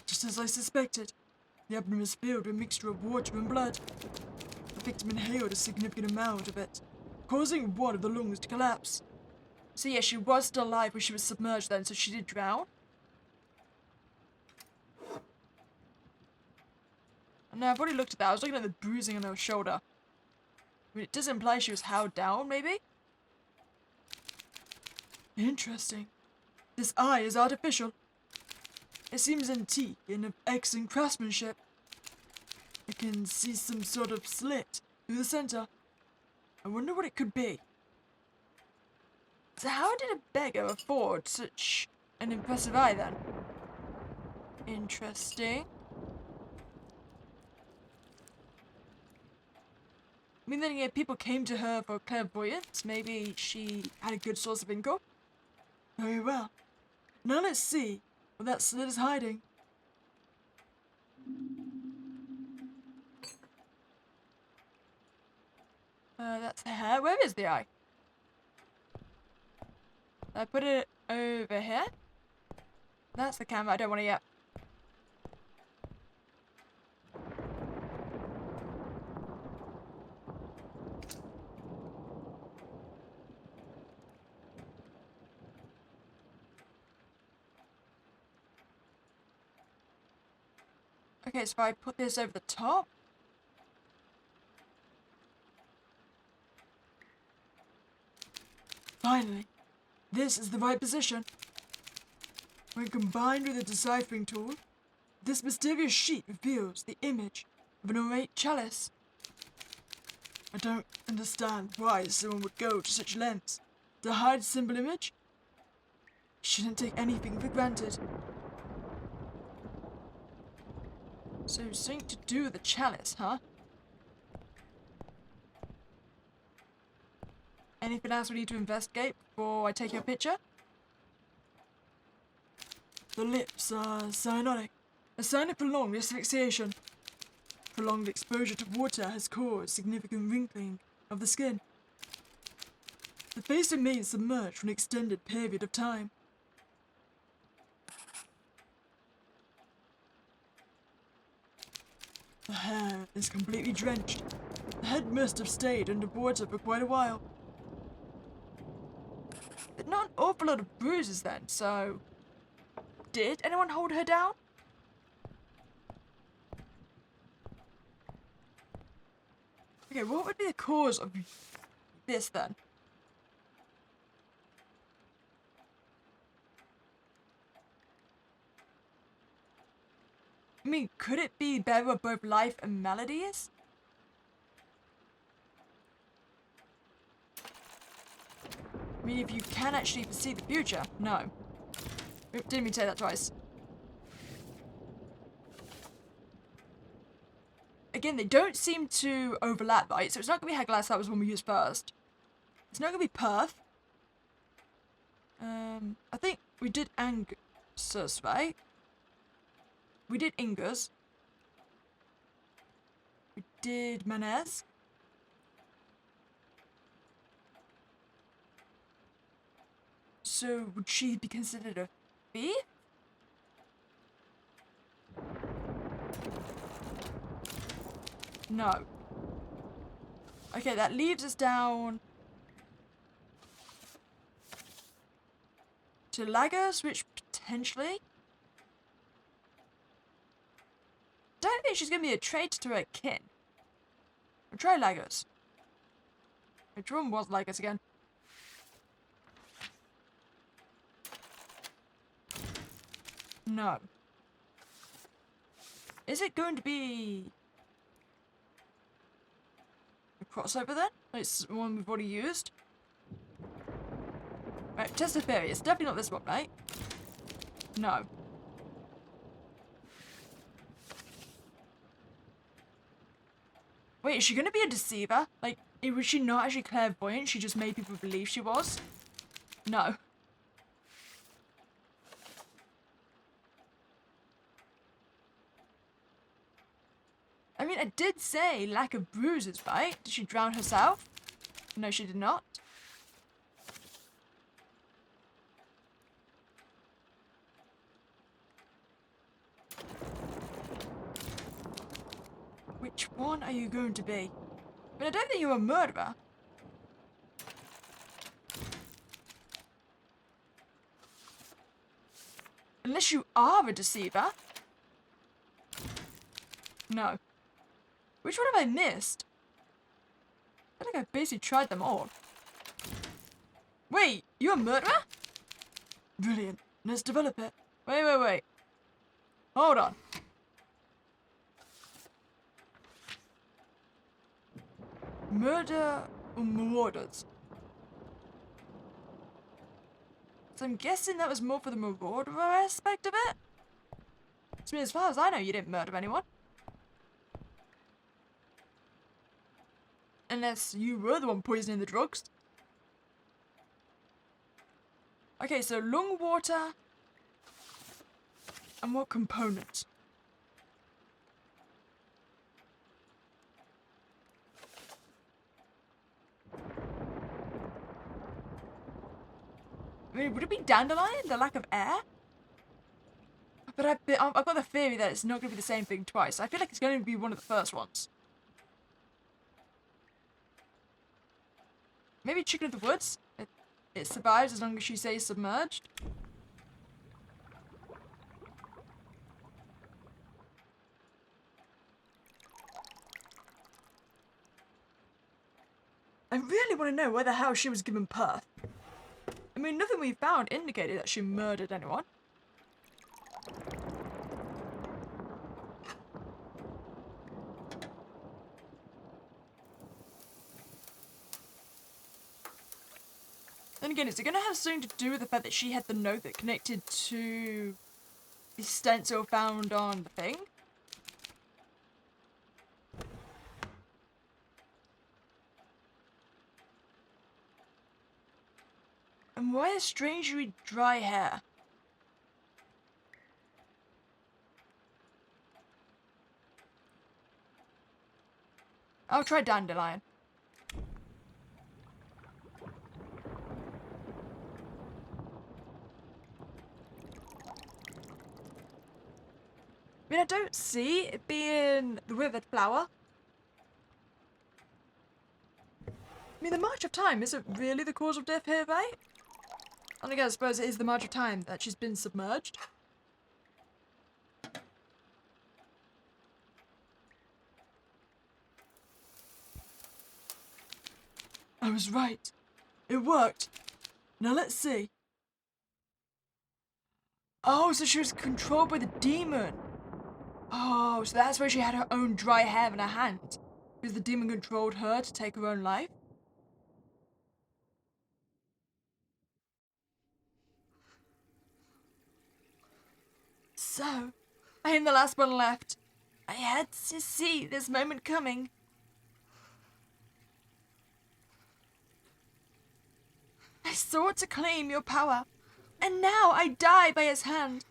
Just as I suspected, the abdomen is filled with a mixture of water and blood. The victim inhaled a significant amount of it, causing one of the lungs to collapse. So yeah, she was still alive when she was submerged then, so she did drown? No, I've already looked at that. I was looking at the bruising on her shoulder. I mean, it does imply she was held down, maybe? Interesting. This eye is artificial. It seems antique and of excellent craftsmanship. I can see some sort of slit through the center. I wonder what it could be. So how did a beggar afford such an impressive eye then? Interesting. I mean, then again, people came to her for clairvoyance. Maybe she had a good source of income. Very well. Now let's see what that slit is hiding. That's the hair. Where is the eye? I put it over here. That's the camera. I don't want to yet. Okay, so if I put this over the top. Finally, this is the right position. When combined with a deciphering tool, this mysterious sheet reveals the image of an ornate chalice. I don't understand why someone would go to such lengths to hide symbol image. You shouldn't take anything for granted. So something to do with the chalice, huh? Anything else we need to investigate before I take your picture? The lips are cyanotic, a sign of prolonged asphyxiation. Prolonged exposure to water has caused significant wrinkling of the skin. The face remains submerged for an extended period of time. The hair is completely drenched. The head must have stayed under water for quite a while. But not an awful lot of bruises then, so... Did anyone hold her down? Okay, what would be the cause of this then? I mean, could it be bearer of both life and maladies? I mean, if you can actually foresee the future. No. Oop, didn't mean to say that twice. Again, they don't seem to overlap, right? So it's not going to be Haglas, that was one we used first. It's not going to be Perth. I think we did Angus, right? We did Ingus. We did Manez. So would she be considered a thief? No. Okay, that leaves us down to Lagos, which potentially... Don't think she's going to be a traitor to her kin. I'll try Lagos. Which one was Lagos again? No. Is it going to be a crossover then? It's one we've already used. Right, test of theory. It's definitely not this one, right? No. Wait, is she gonna be a deceiver? Like, was she not actually clairvoyant? She just made people believe she was? No. I mean, I did say lack of bruises, right? Did she drown herself? No, she did not. Which one are you going to be? I mean, I don't think you're a murderer. Unless you are a deceiver. No. Which one have I missed? I think I've basically tried them all. Wait, you a murderer? Brilliant. Let's develop it. Wait. Hold on. Murder or marauders? So I'm guessing that was more for the marauder aspect of it? I mean, as far as I know, you didn't murder anyone. Unless you were the one poisoning the drugs. Okay, so lung water. And what component? I mean, would it be dandelion, the lack of air? But I've got the theory that it's not going to be the same thing twice. I feel like it's going to be one of the first ones. Maybe chicken of the woods? It survives as long as you say submerged. I really want to know where the hell she was given birth. I mean, nothing we found indicated that she murdered anyone. Then again, is it gonna have something to do with the fact that she had the note that connected to the stencil found on the thing? And why a strangely dry hair? I'll try dandelion. I mean, I don't see it being the withered flower. I mean, the March of Time isn't really the cause of death here, right? And again, I suppose it is the March of Time that she's been submerged. I was right. It worked. Now let's see. Oh, so she was controlled by the demon. Oh, so that's why she had her own dry hair in her hand. Because the demon controlled her to take her own life. So, I am the last one left. I had to see this moment coming. I sought to claim your power, and now I die by his hand.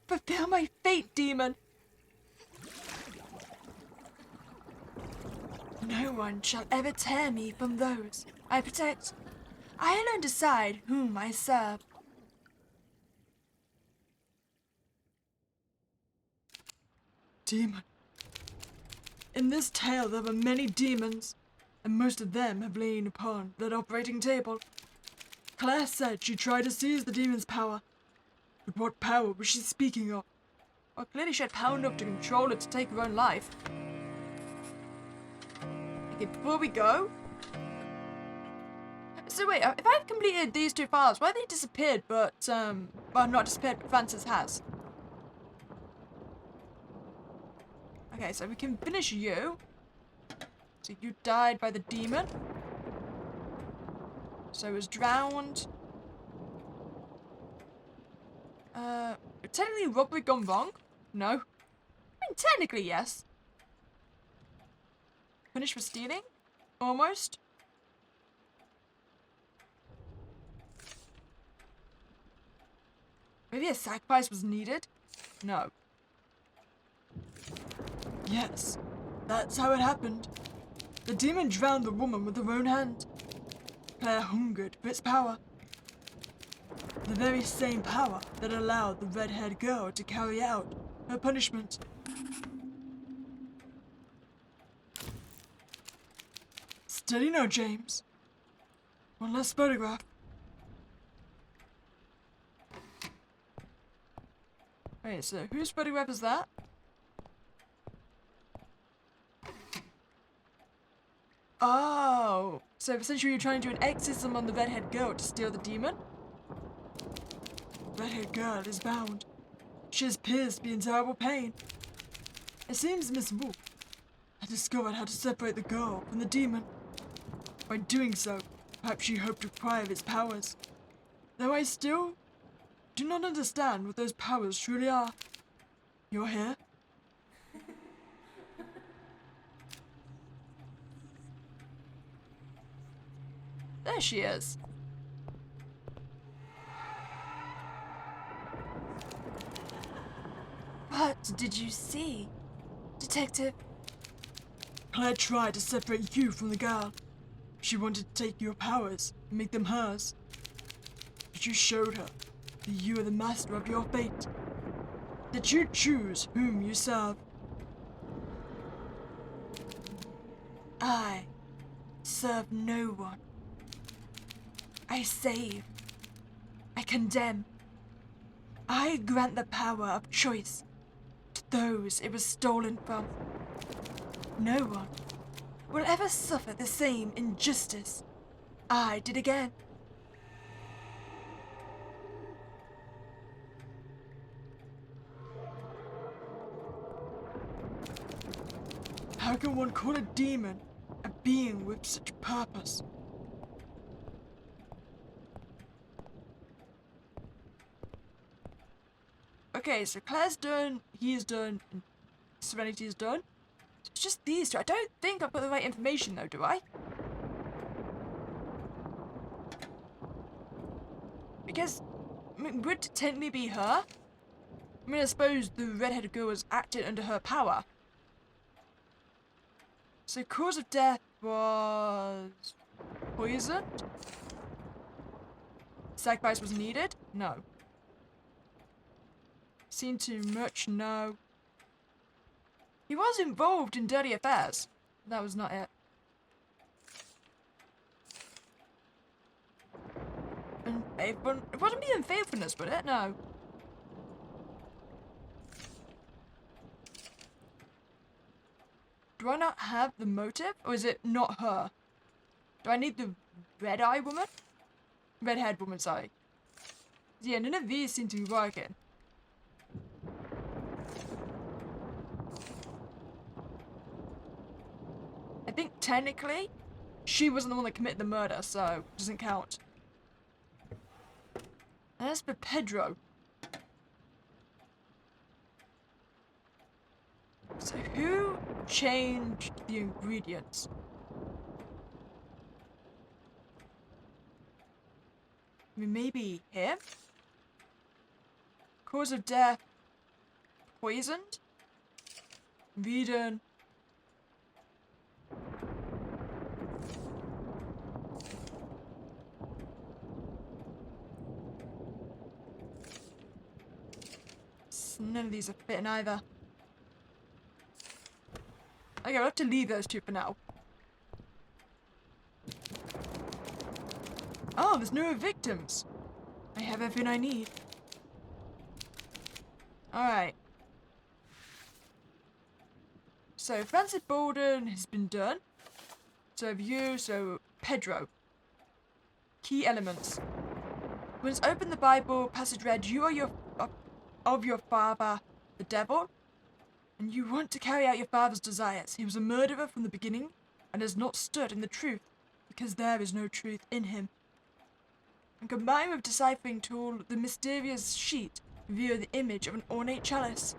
Fulfill my fate, demon. No one shall ever tear me from those I protect. I alone decide whom I serve. Demon. In this tale there were many demons, and most of them have lain upon that operating table. Claire said she tried to seize the demon's power, but what power was she speaking of? Well, clearly she had power enough to control it to take her own life. Okay, before we go... So wait, if I've completed these two files, why have they disappeared, but, well, not disappeared, but Francis has? Okay, so we can finish you. So you died by the demon. So was drowned. Technically robbery gone wrong? No. I mean, technically yes. Punished for stealing? Almost. Maybe a sacrifice was needed? No. Yes, that's how it happened. The demon drowned the woman with her own hand. Claire hungered for its power. The very same power that allowed the red-haired girl to carry out her punishment. Steady now, James. One last photograph. Wait, so whose photograph is that? Oh, so essentially you're trying to do an exorcism on the redhead girl to steal the demon? Red-haired girl is bound. She is pierced to be in terrible pain. It seems Miss Wolf had discovered how to separate the girl from the demon. By doing so, perhaps she hoped to acquire its powers. Though I still do not understand what those powers truly are. You're here? There she is. What did you see, Detective? Claire tried to separate you from the girl. She wanted to take your powers and make them hers. But you showed her that you are the master of your fate. That you choose whom you serve. I serve no one. I save. I condemn. I grant the power of choice to those it was stolen from. No one will ever suffer the same injustice I did again. How can one call a demon a being with such purpose? Okay, so Claire's done, he's done, and Serenity's done. So it's just these two. I don't think I've got the right information though, do I? Because it would technically be her. I mean, I suppose the redheaded girl was acting under her power. So cause of death was poisoned? Sacrifice was needed? No. Seen too much? No. He was involved in dirty affairs. That was not it. Unfaithful? It wasn't me unfaithfulness, was it? No. Do I not have the motive? Or is it not her? Do I need the red-eye woman? Red-haired woman, sorry. Yeah, none of these seem to be working. I think technically, she wasn't the one that committed the murder, so it doesn't count. And as for Pedro. So who changed the ingredients? I mean, maybe him? Cause of death, poisoned? Veden. None of these are fitting either. Okay, I'll have to leave those two for now. Oh, there's no victims. I have everything I need. Alright. So, Francis Bolden has been done. So have you, so Pedro. Key elements. When it's opened the Bible, passage read, you are of your father, the devil, and you want to carry out your father's desires. He was a murderer from the beginning, and has not stood in the truth, because there is no truth in him. And combined with deciphering tool, the mysterious sheet reveal the image of an ornate chalice.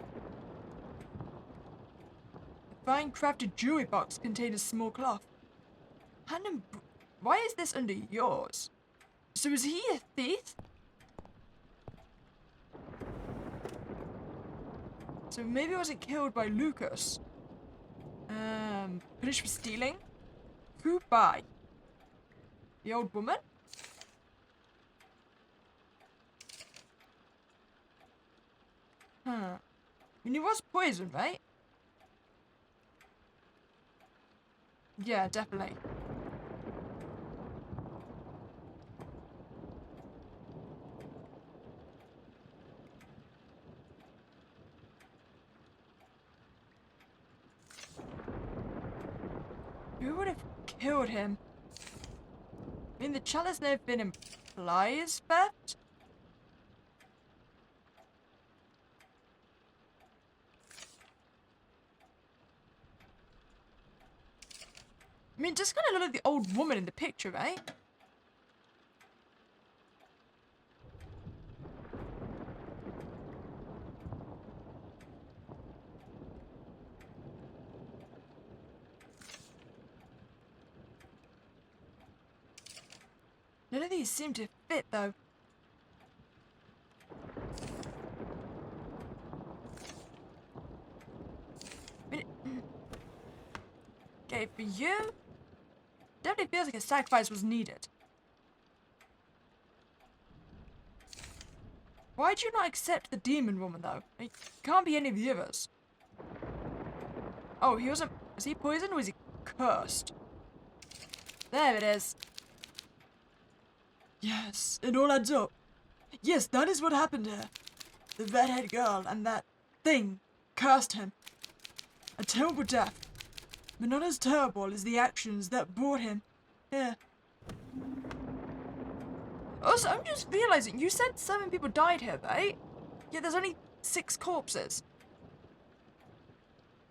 The fine crafted jewelry box contained a small cloth. Hannah, why is this under yours? So is he a thief? So maybe I wasn't killed by Lucas. Punished for stealing? Who by? The old woman? Huh. I mean, he was poisoned, right? Yeah, definitely. Who would have killed him? I mean, the chalice may have been implies theft? I mean, just kind of look like the old woman in the picture, right? None of these seem to fit, though. Okay, for you, definitely feels like a sacrifice was needed. Why'd you not accept the demon woman, though? It can't be any of the others. Oh, he wasn't... Was he poisoned or was he cursed? There it is. Yes, it all adds up. Yes, that is what happened here. The redhead girl and that thing cursed him. A terrible death. But not as terrible as the actions that brought him here. Also, I'm just realizing, you said 7 people died here, right? Yeah, there's only 6 corpses.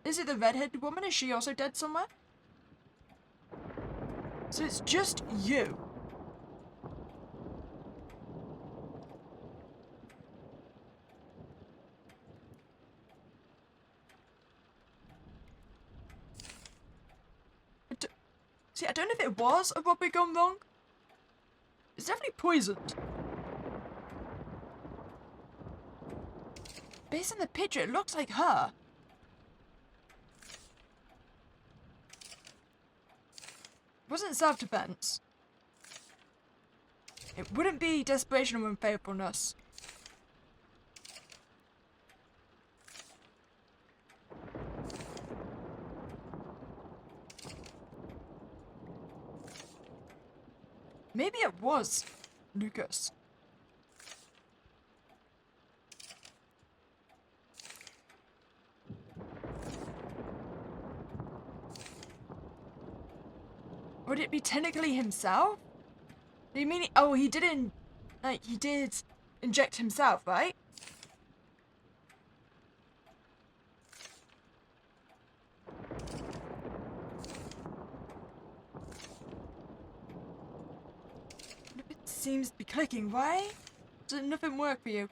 Is it the redheaded woman? Is she also dead somewhere? So it's just you. was a robbery gone wrong. It's definitely poisoned. Based on the picture, it looks like her. It wasn't self-defense. It wouldn't be desperation or unfaithfulness. Maybe it was Lucas. Would it be technically himself? You mean? Oh, he didn't. Like, he did inject himself, right? It seems to be clicking. Why does nothing work for you?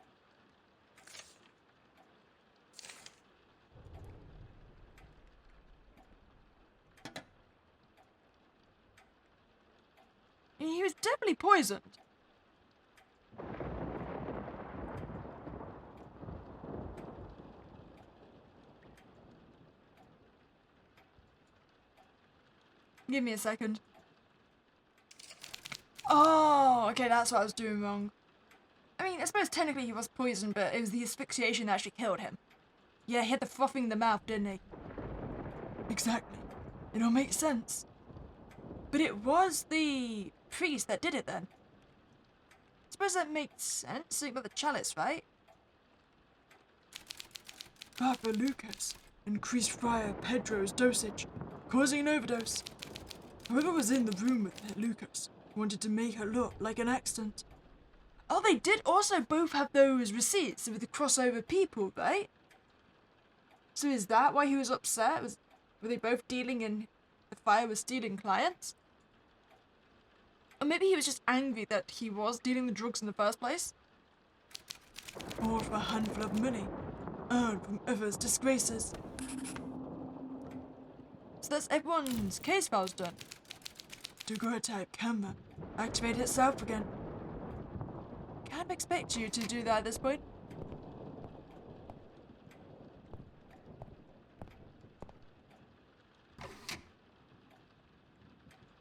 He was definitely poisoned. Give me a second. Oh, okay, that's what I was doing wrong. I mean, I suppose technically he was poisoned, but it was the asphyxiation that actually killed him. Yeah, he had the frothing in the mouth, didn't he? Exactly. It all makes sense. But it was the priest that did it then. I suppose that makes sense. Something about the chalice, right? Papa Lucas increased Friar Pedro's dosage, causing an overdose. Whoever was in the room with Lucas wanted to make it look like an accident. Oh, they did also both have those receipts with the crossover people, right? So is that why he was upset? Were they both dealing in the fire was stealing clients? Or maybe he was just angry that he was dealing the drugs in the first place? All for a handful of money earned from others' disgraces. So that's everyone's case files done. Daguerreotype camera activated itself again. Can't expect you to do that at this point.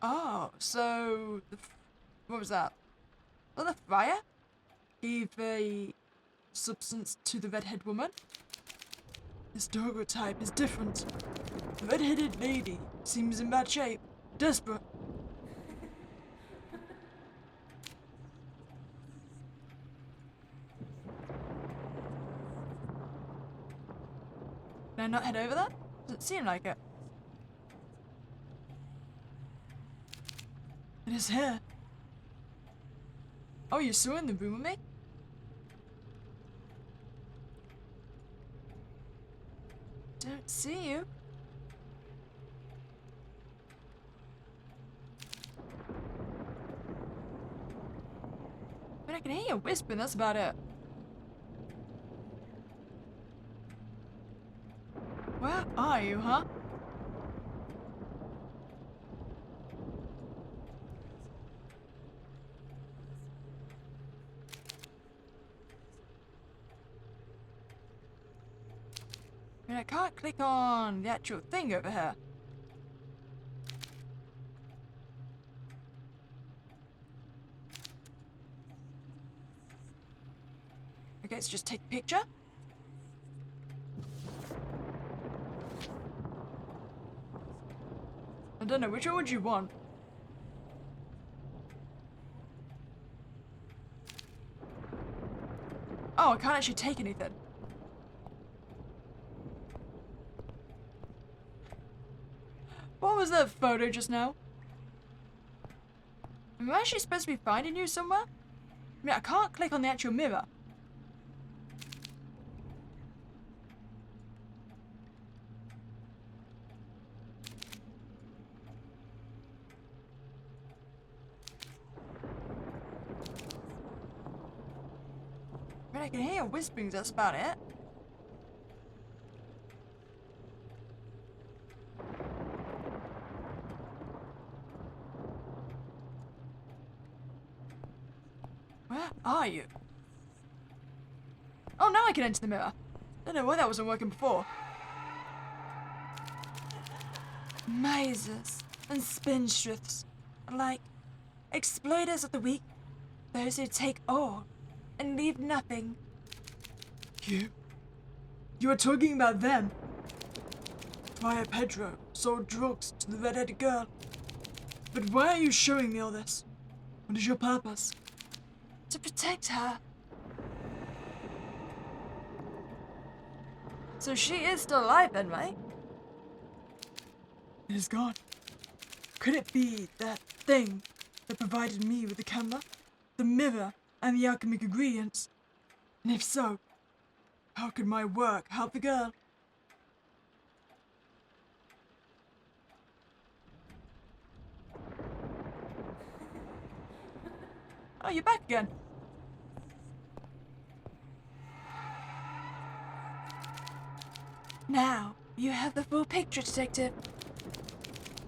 Oh, so what was that? Well, the friar gave a substance to the redhead woman. This daguerreotype is different. The red-headed lady seems in bad shape, desperate. Can I not head over there? Doesn't seem like it. It is here. Oh, you're still in the room with me? Don't see you. But I can hear you whispering, that's about it. Where are you, huh? I mean, I can't click on the actual thing over here. Okay, let's just take a picture. I don't know, which one would you want? Oh, I can't actually take anything. What was that photo just now? Am I actually supposed to be finding you somewhere? I mean, I can't click on the actual mirror. I mean, I can hear whisperings, that's about it. Where are you? Oh, now I can enter the mirror. Don't know why that wasn't working before. Misers and spendthrifts are like exploiters of the weak, those who take all and leave nothing. You are talking about them. Friar Pedro sold drugs to the red-headed girl. But why are you showing me all this? What is your purpose? To protect her. So she is still alive then, right? It is gone. Could it be that thing that provided me with the camera, the mirror, and the alchemic ingredients? And if so, how could my work help the girl? Oh, you're back again. Now, you have the full picture, Detective.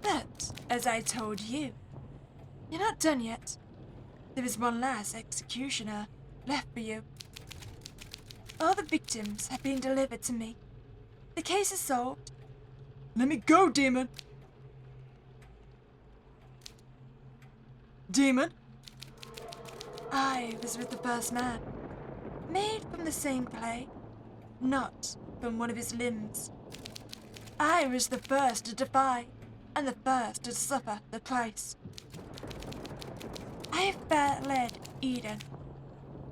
But, as I told you, you're not done yet. There is one last executioner left for you. All the victims have been delivered to me. The case is solved. Let me go, demon! Demon? I was with the first man, made from the same clay, not from one of his limbs. I was the first to defy, and the first to suffer the price. I have led Eden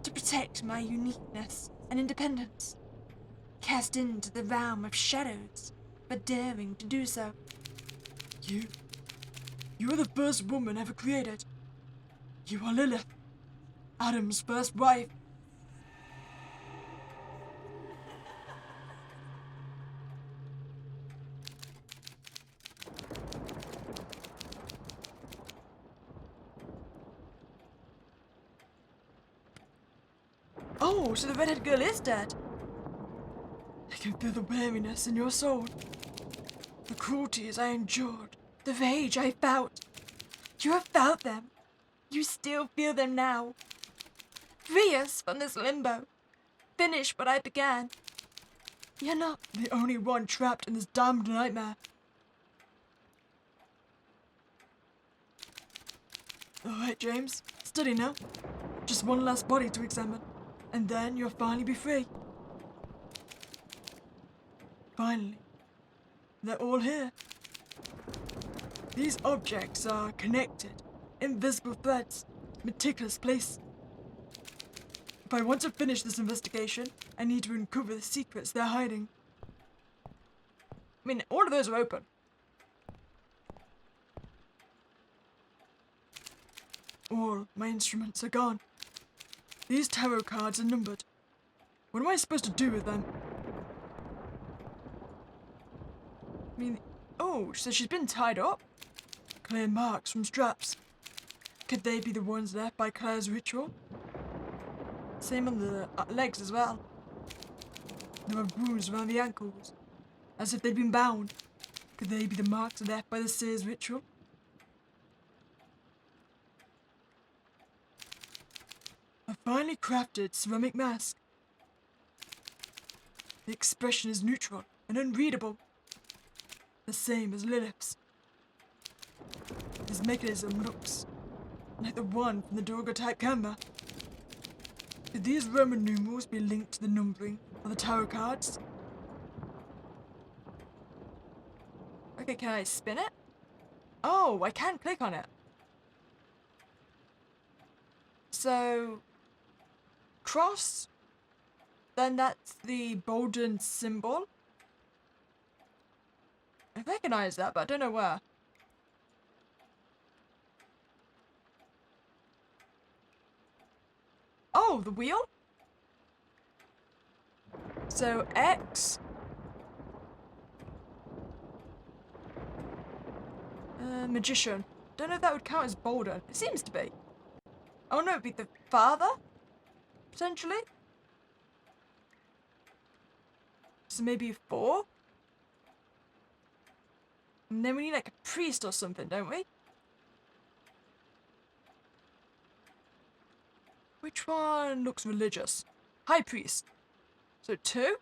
to protect my uniqueness and independence, cast into the realm of shadows for daring to do so. You are the first woman ever created. You are Lilith, Adam's first wife. Oh, so the redhead girl is dead. I can feel the weariness in your soul. The cruelties I endured. The rage I felt. You have felt them. You still feel them now. Free us from this limbo. Finish what I began. You're not The only one trapped in this damned nightmare. Alright, James. Steady now. Just one last body to examine. And then you'll finally be free. Finally. They're all here. These objects are connected. Invisible threads. Meticulous place. If I want to finish this investigation, I need to uncover the secrets they're hiding. I mean, all of those are open. All my instruments are gone. These tarot cards are numbered. What am I supposed to do with them? I mean, oh, so she's been tied up? Clear marks from straps. Could they be the ones left by Claire's ritual? Same on the legs as well. There are wounds around the ankles, as if they'd been bound. Could they be the marks left by the seer's ritual? A finely crafted ceramic mask. The expression is neutral and unreadable. The same as Lilith's. This mechanism looks like the one from the daguerreotype camera. Could these Roman numerals be linked to the numbering of the tarot cards? Okay, can I spin it? Oh, I can click on it. So, cross, then that's the Bolden symbol. I recognize that, but I don't know where. Oh, the wheel? So, X. Magician. Don't know if that would count as Bolden. It seems to be. Oh no, it'd be the father? Potentially? So maybe 4? And then we need like a priest or something, don't we? Which one looks religious? High priest. So 2?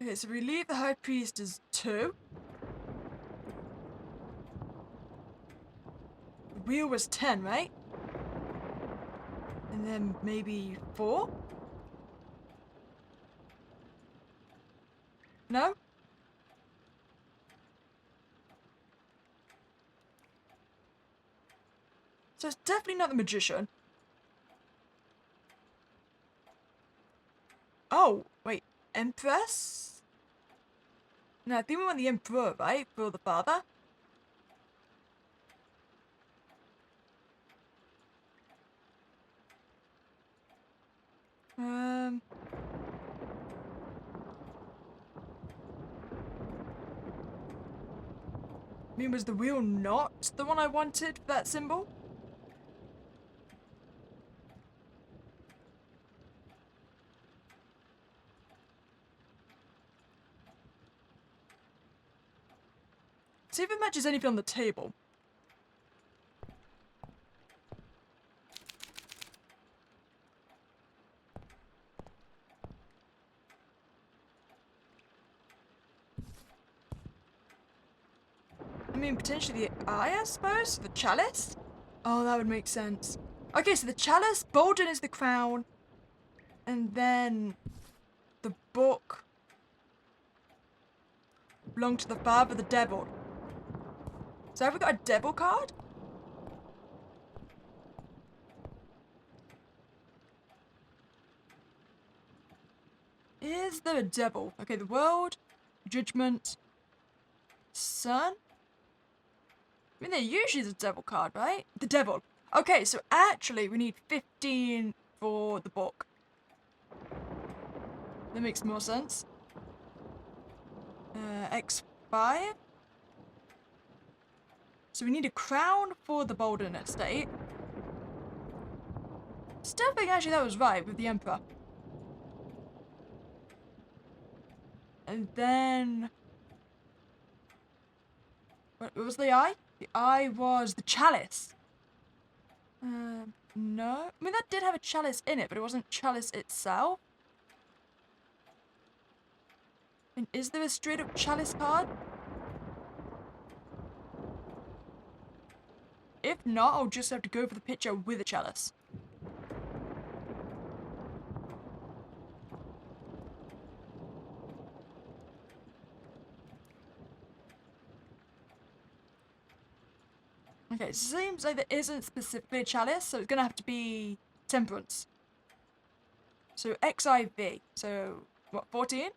Okay, so we leave the high priest as 2. The wheel was 10, right? And then maybe 4? No? So it's definitely not the magician. Oh, wait. Empress? No, I think we want the emperor, right? For the father? I mean, was the wheel not the one I wanted for that symbol? See if it matches anything on the table. I mean, potentially the eye, I suppose? The chalice? Oh, that would make sense. Okay, so the chalice, Bolden is the crown, and then the book belonged to the father, the devil. So have we got a devil card? Is there a devil? Okay, the world, judgment, sun. I mean, there usually is a devil card, right? The devil. Okay, so actually we need 15 for the book. That makes more sense. X5. So we need a crown for the Bolden estate. Still think actually that was right with the Emperor. And then... what was the eye? The eye was the chalice. No. I mean, that did have a chalice in it, but it wasn't chalice itself. And is there a straight up chalice card? If not, I'll just have to go for the picture with a chalice. Okay, it seems like there isn't specifically a chalice, so it's gonna have to be temperance. So XIV. So, what, 14?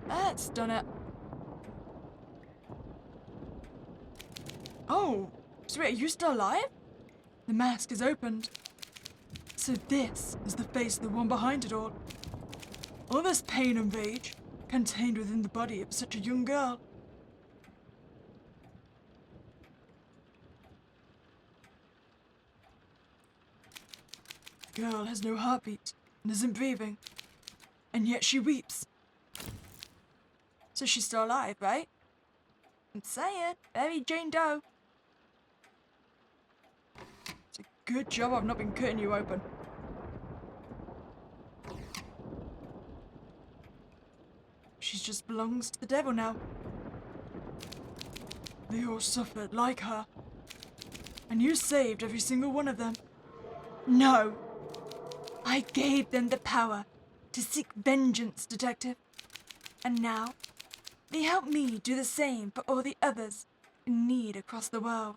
That's done it. Oh, so wait, are you still alive? The mask is opened. So this is the face of the one behind it all. All this pain and rage contained within the body of such a young girl. The girl has no heartbeat and isn't breathing, and yet she weeps. So she's still alive, right? I'm saying, very Jane Doe. It's a good job I've not been cutting you open. She just belongs to the devil now. They all suffered like her. And you saved every single one of them. No! I gave them the power to seek vengeance, Detective. And now, they help me do the same for all the others in need across the world.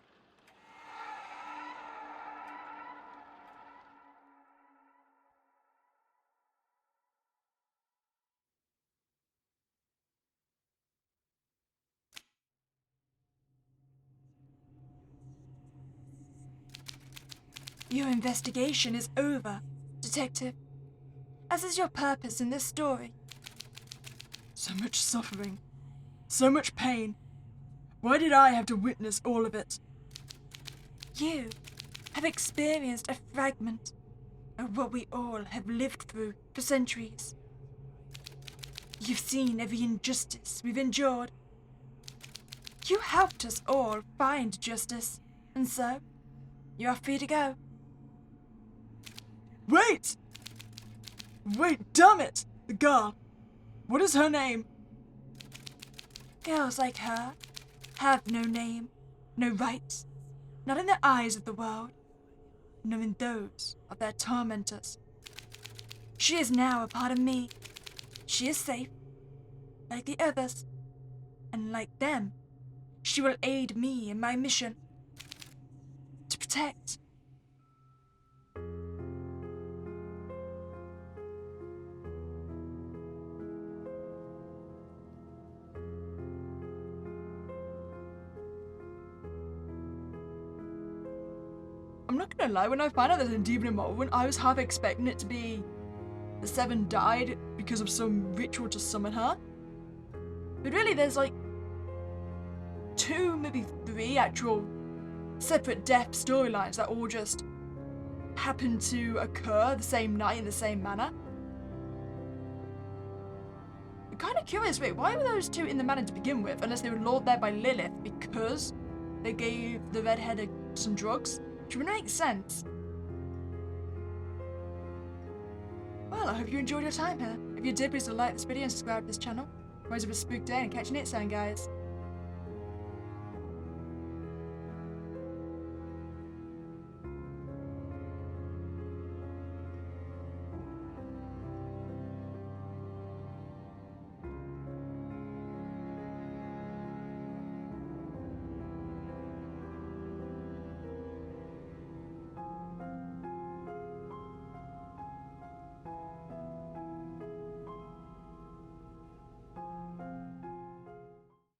Your investigation is over, Detective. As is your purpose in this story. So much suffering. So much pain. Why did I have to witness all of it? You have experienced a fragment of what we all have lived through for centuries. You've seen every injustice we've endured. You helped us all find justice, and so you are free to go. Wait! Wait, damn it! The girl. What is her name? Girls like her have no name, no rights, not in the eyes of the world, nor in those of their tormentors. She is now a part of me. She is safe, like the others, and like them, she will aid me in my mission to protect. I'm not gonna lie, when I found out there's a demon involvement, I was half expecting it to be the Seven died because of some ritual to summon her. But really, there's like 2, maybe 3 actual separate death storylines that all just happen to occur the same night in the same manner. I'm kind of curious, wait, why were those 2 in the manor to begin with, unless they were lured there by Lilith because they gave the redhead some drugs? Which would make sense. Well, I hope you enjoyed your time here. If you did, please like this video and subscribe to this channel. Otherwise, have a spook day and catch you next time, guys.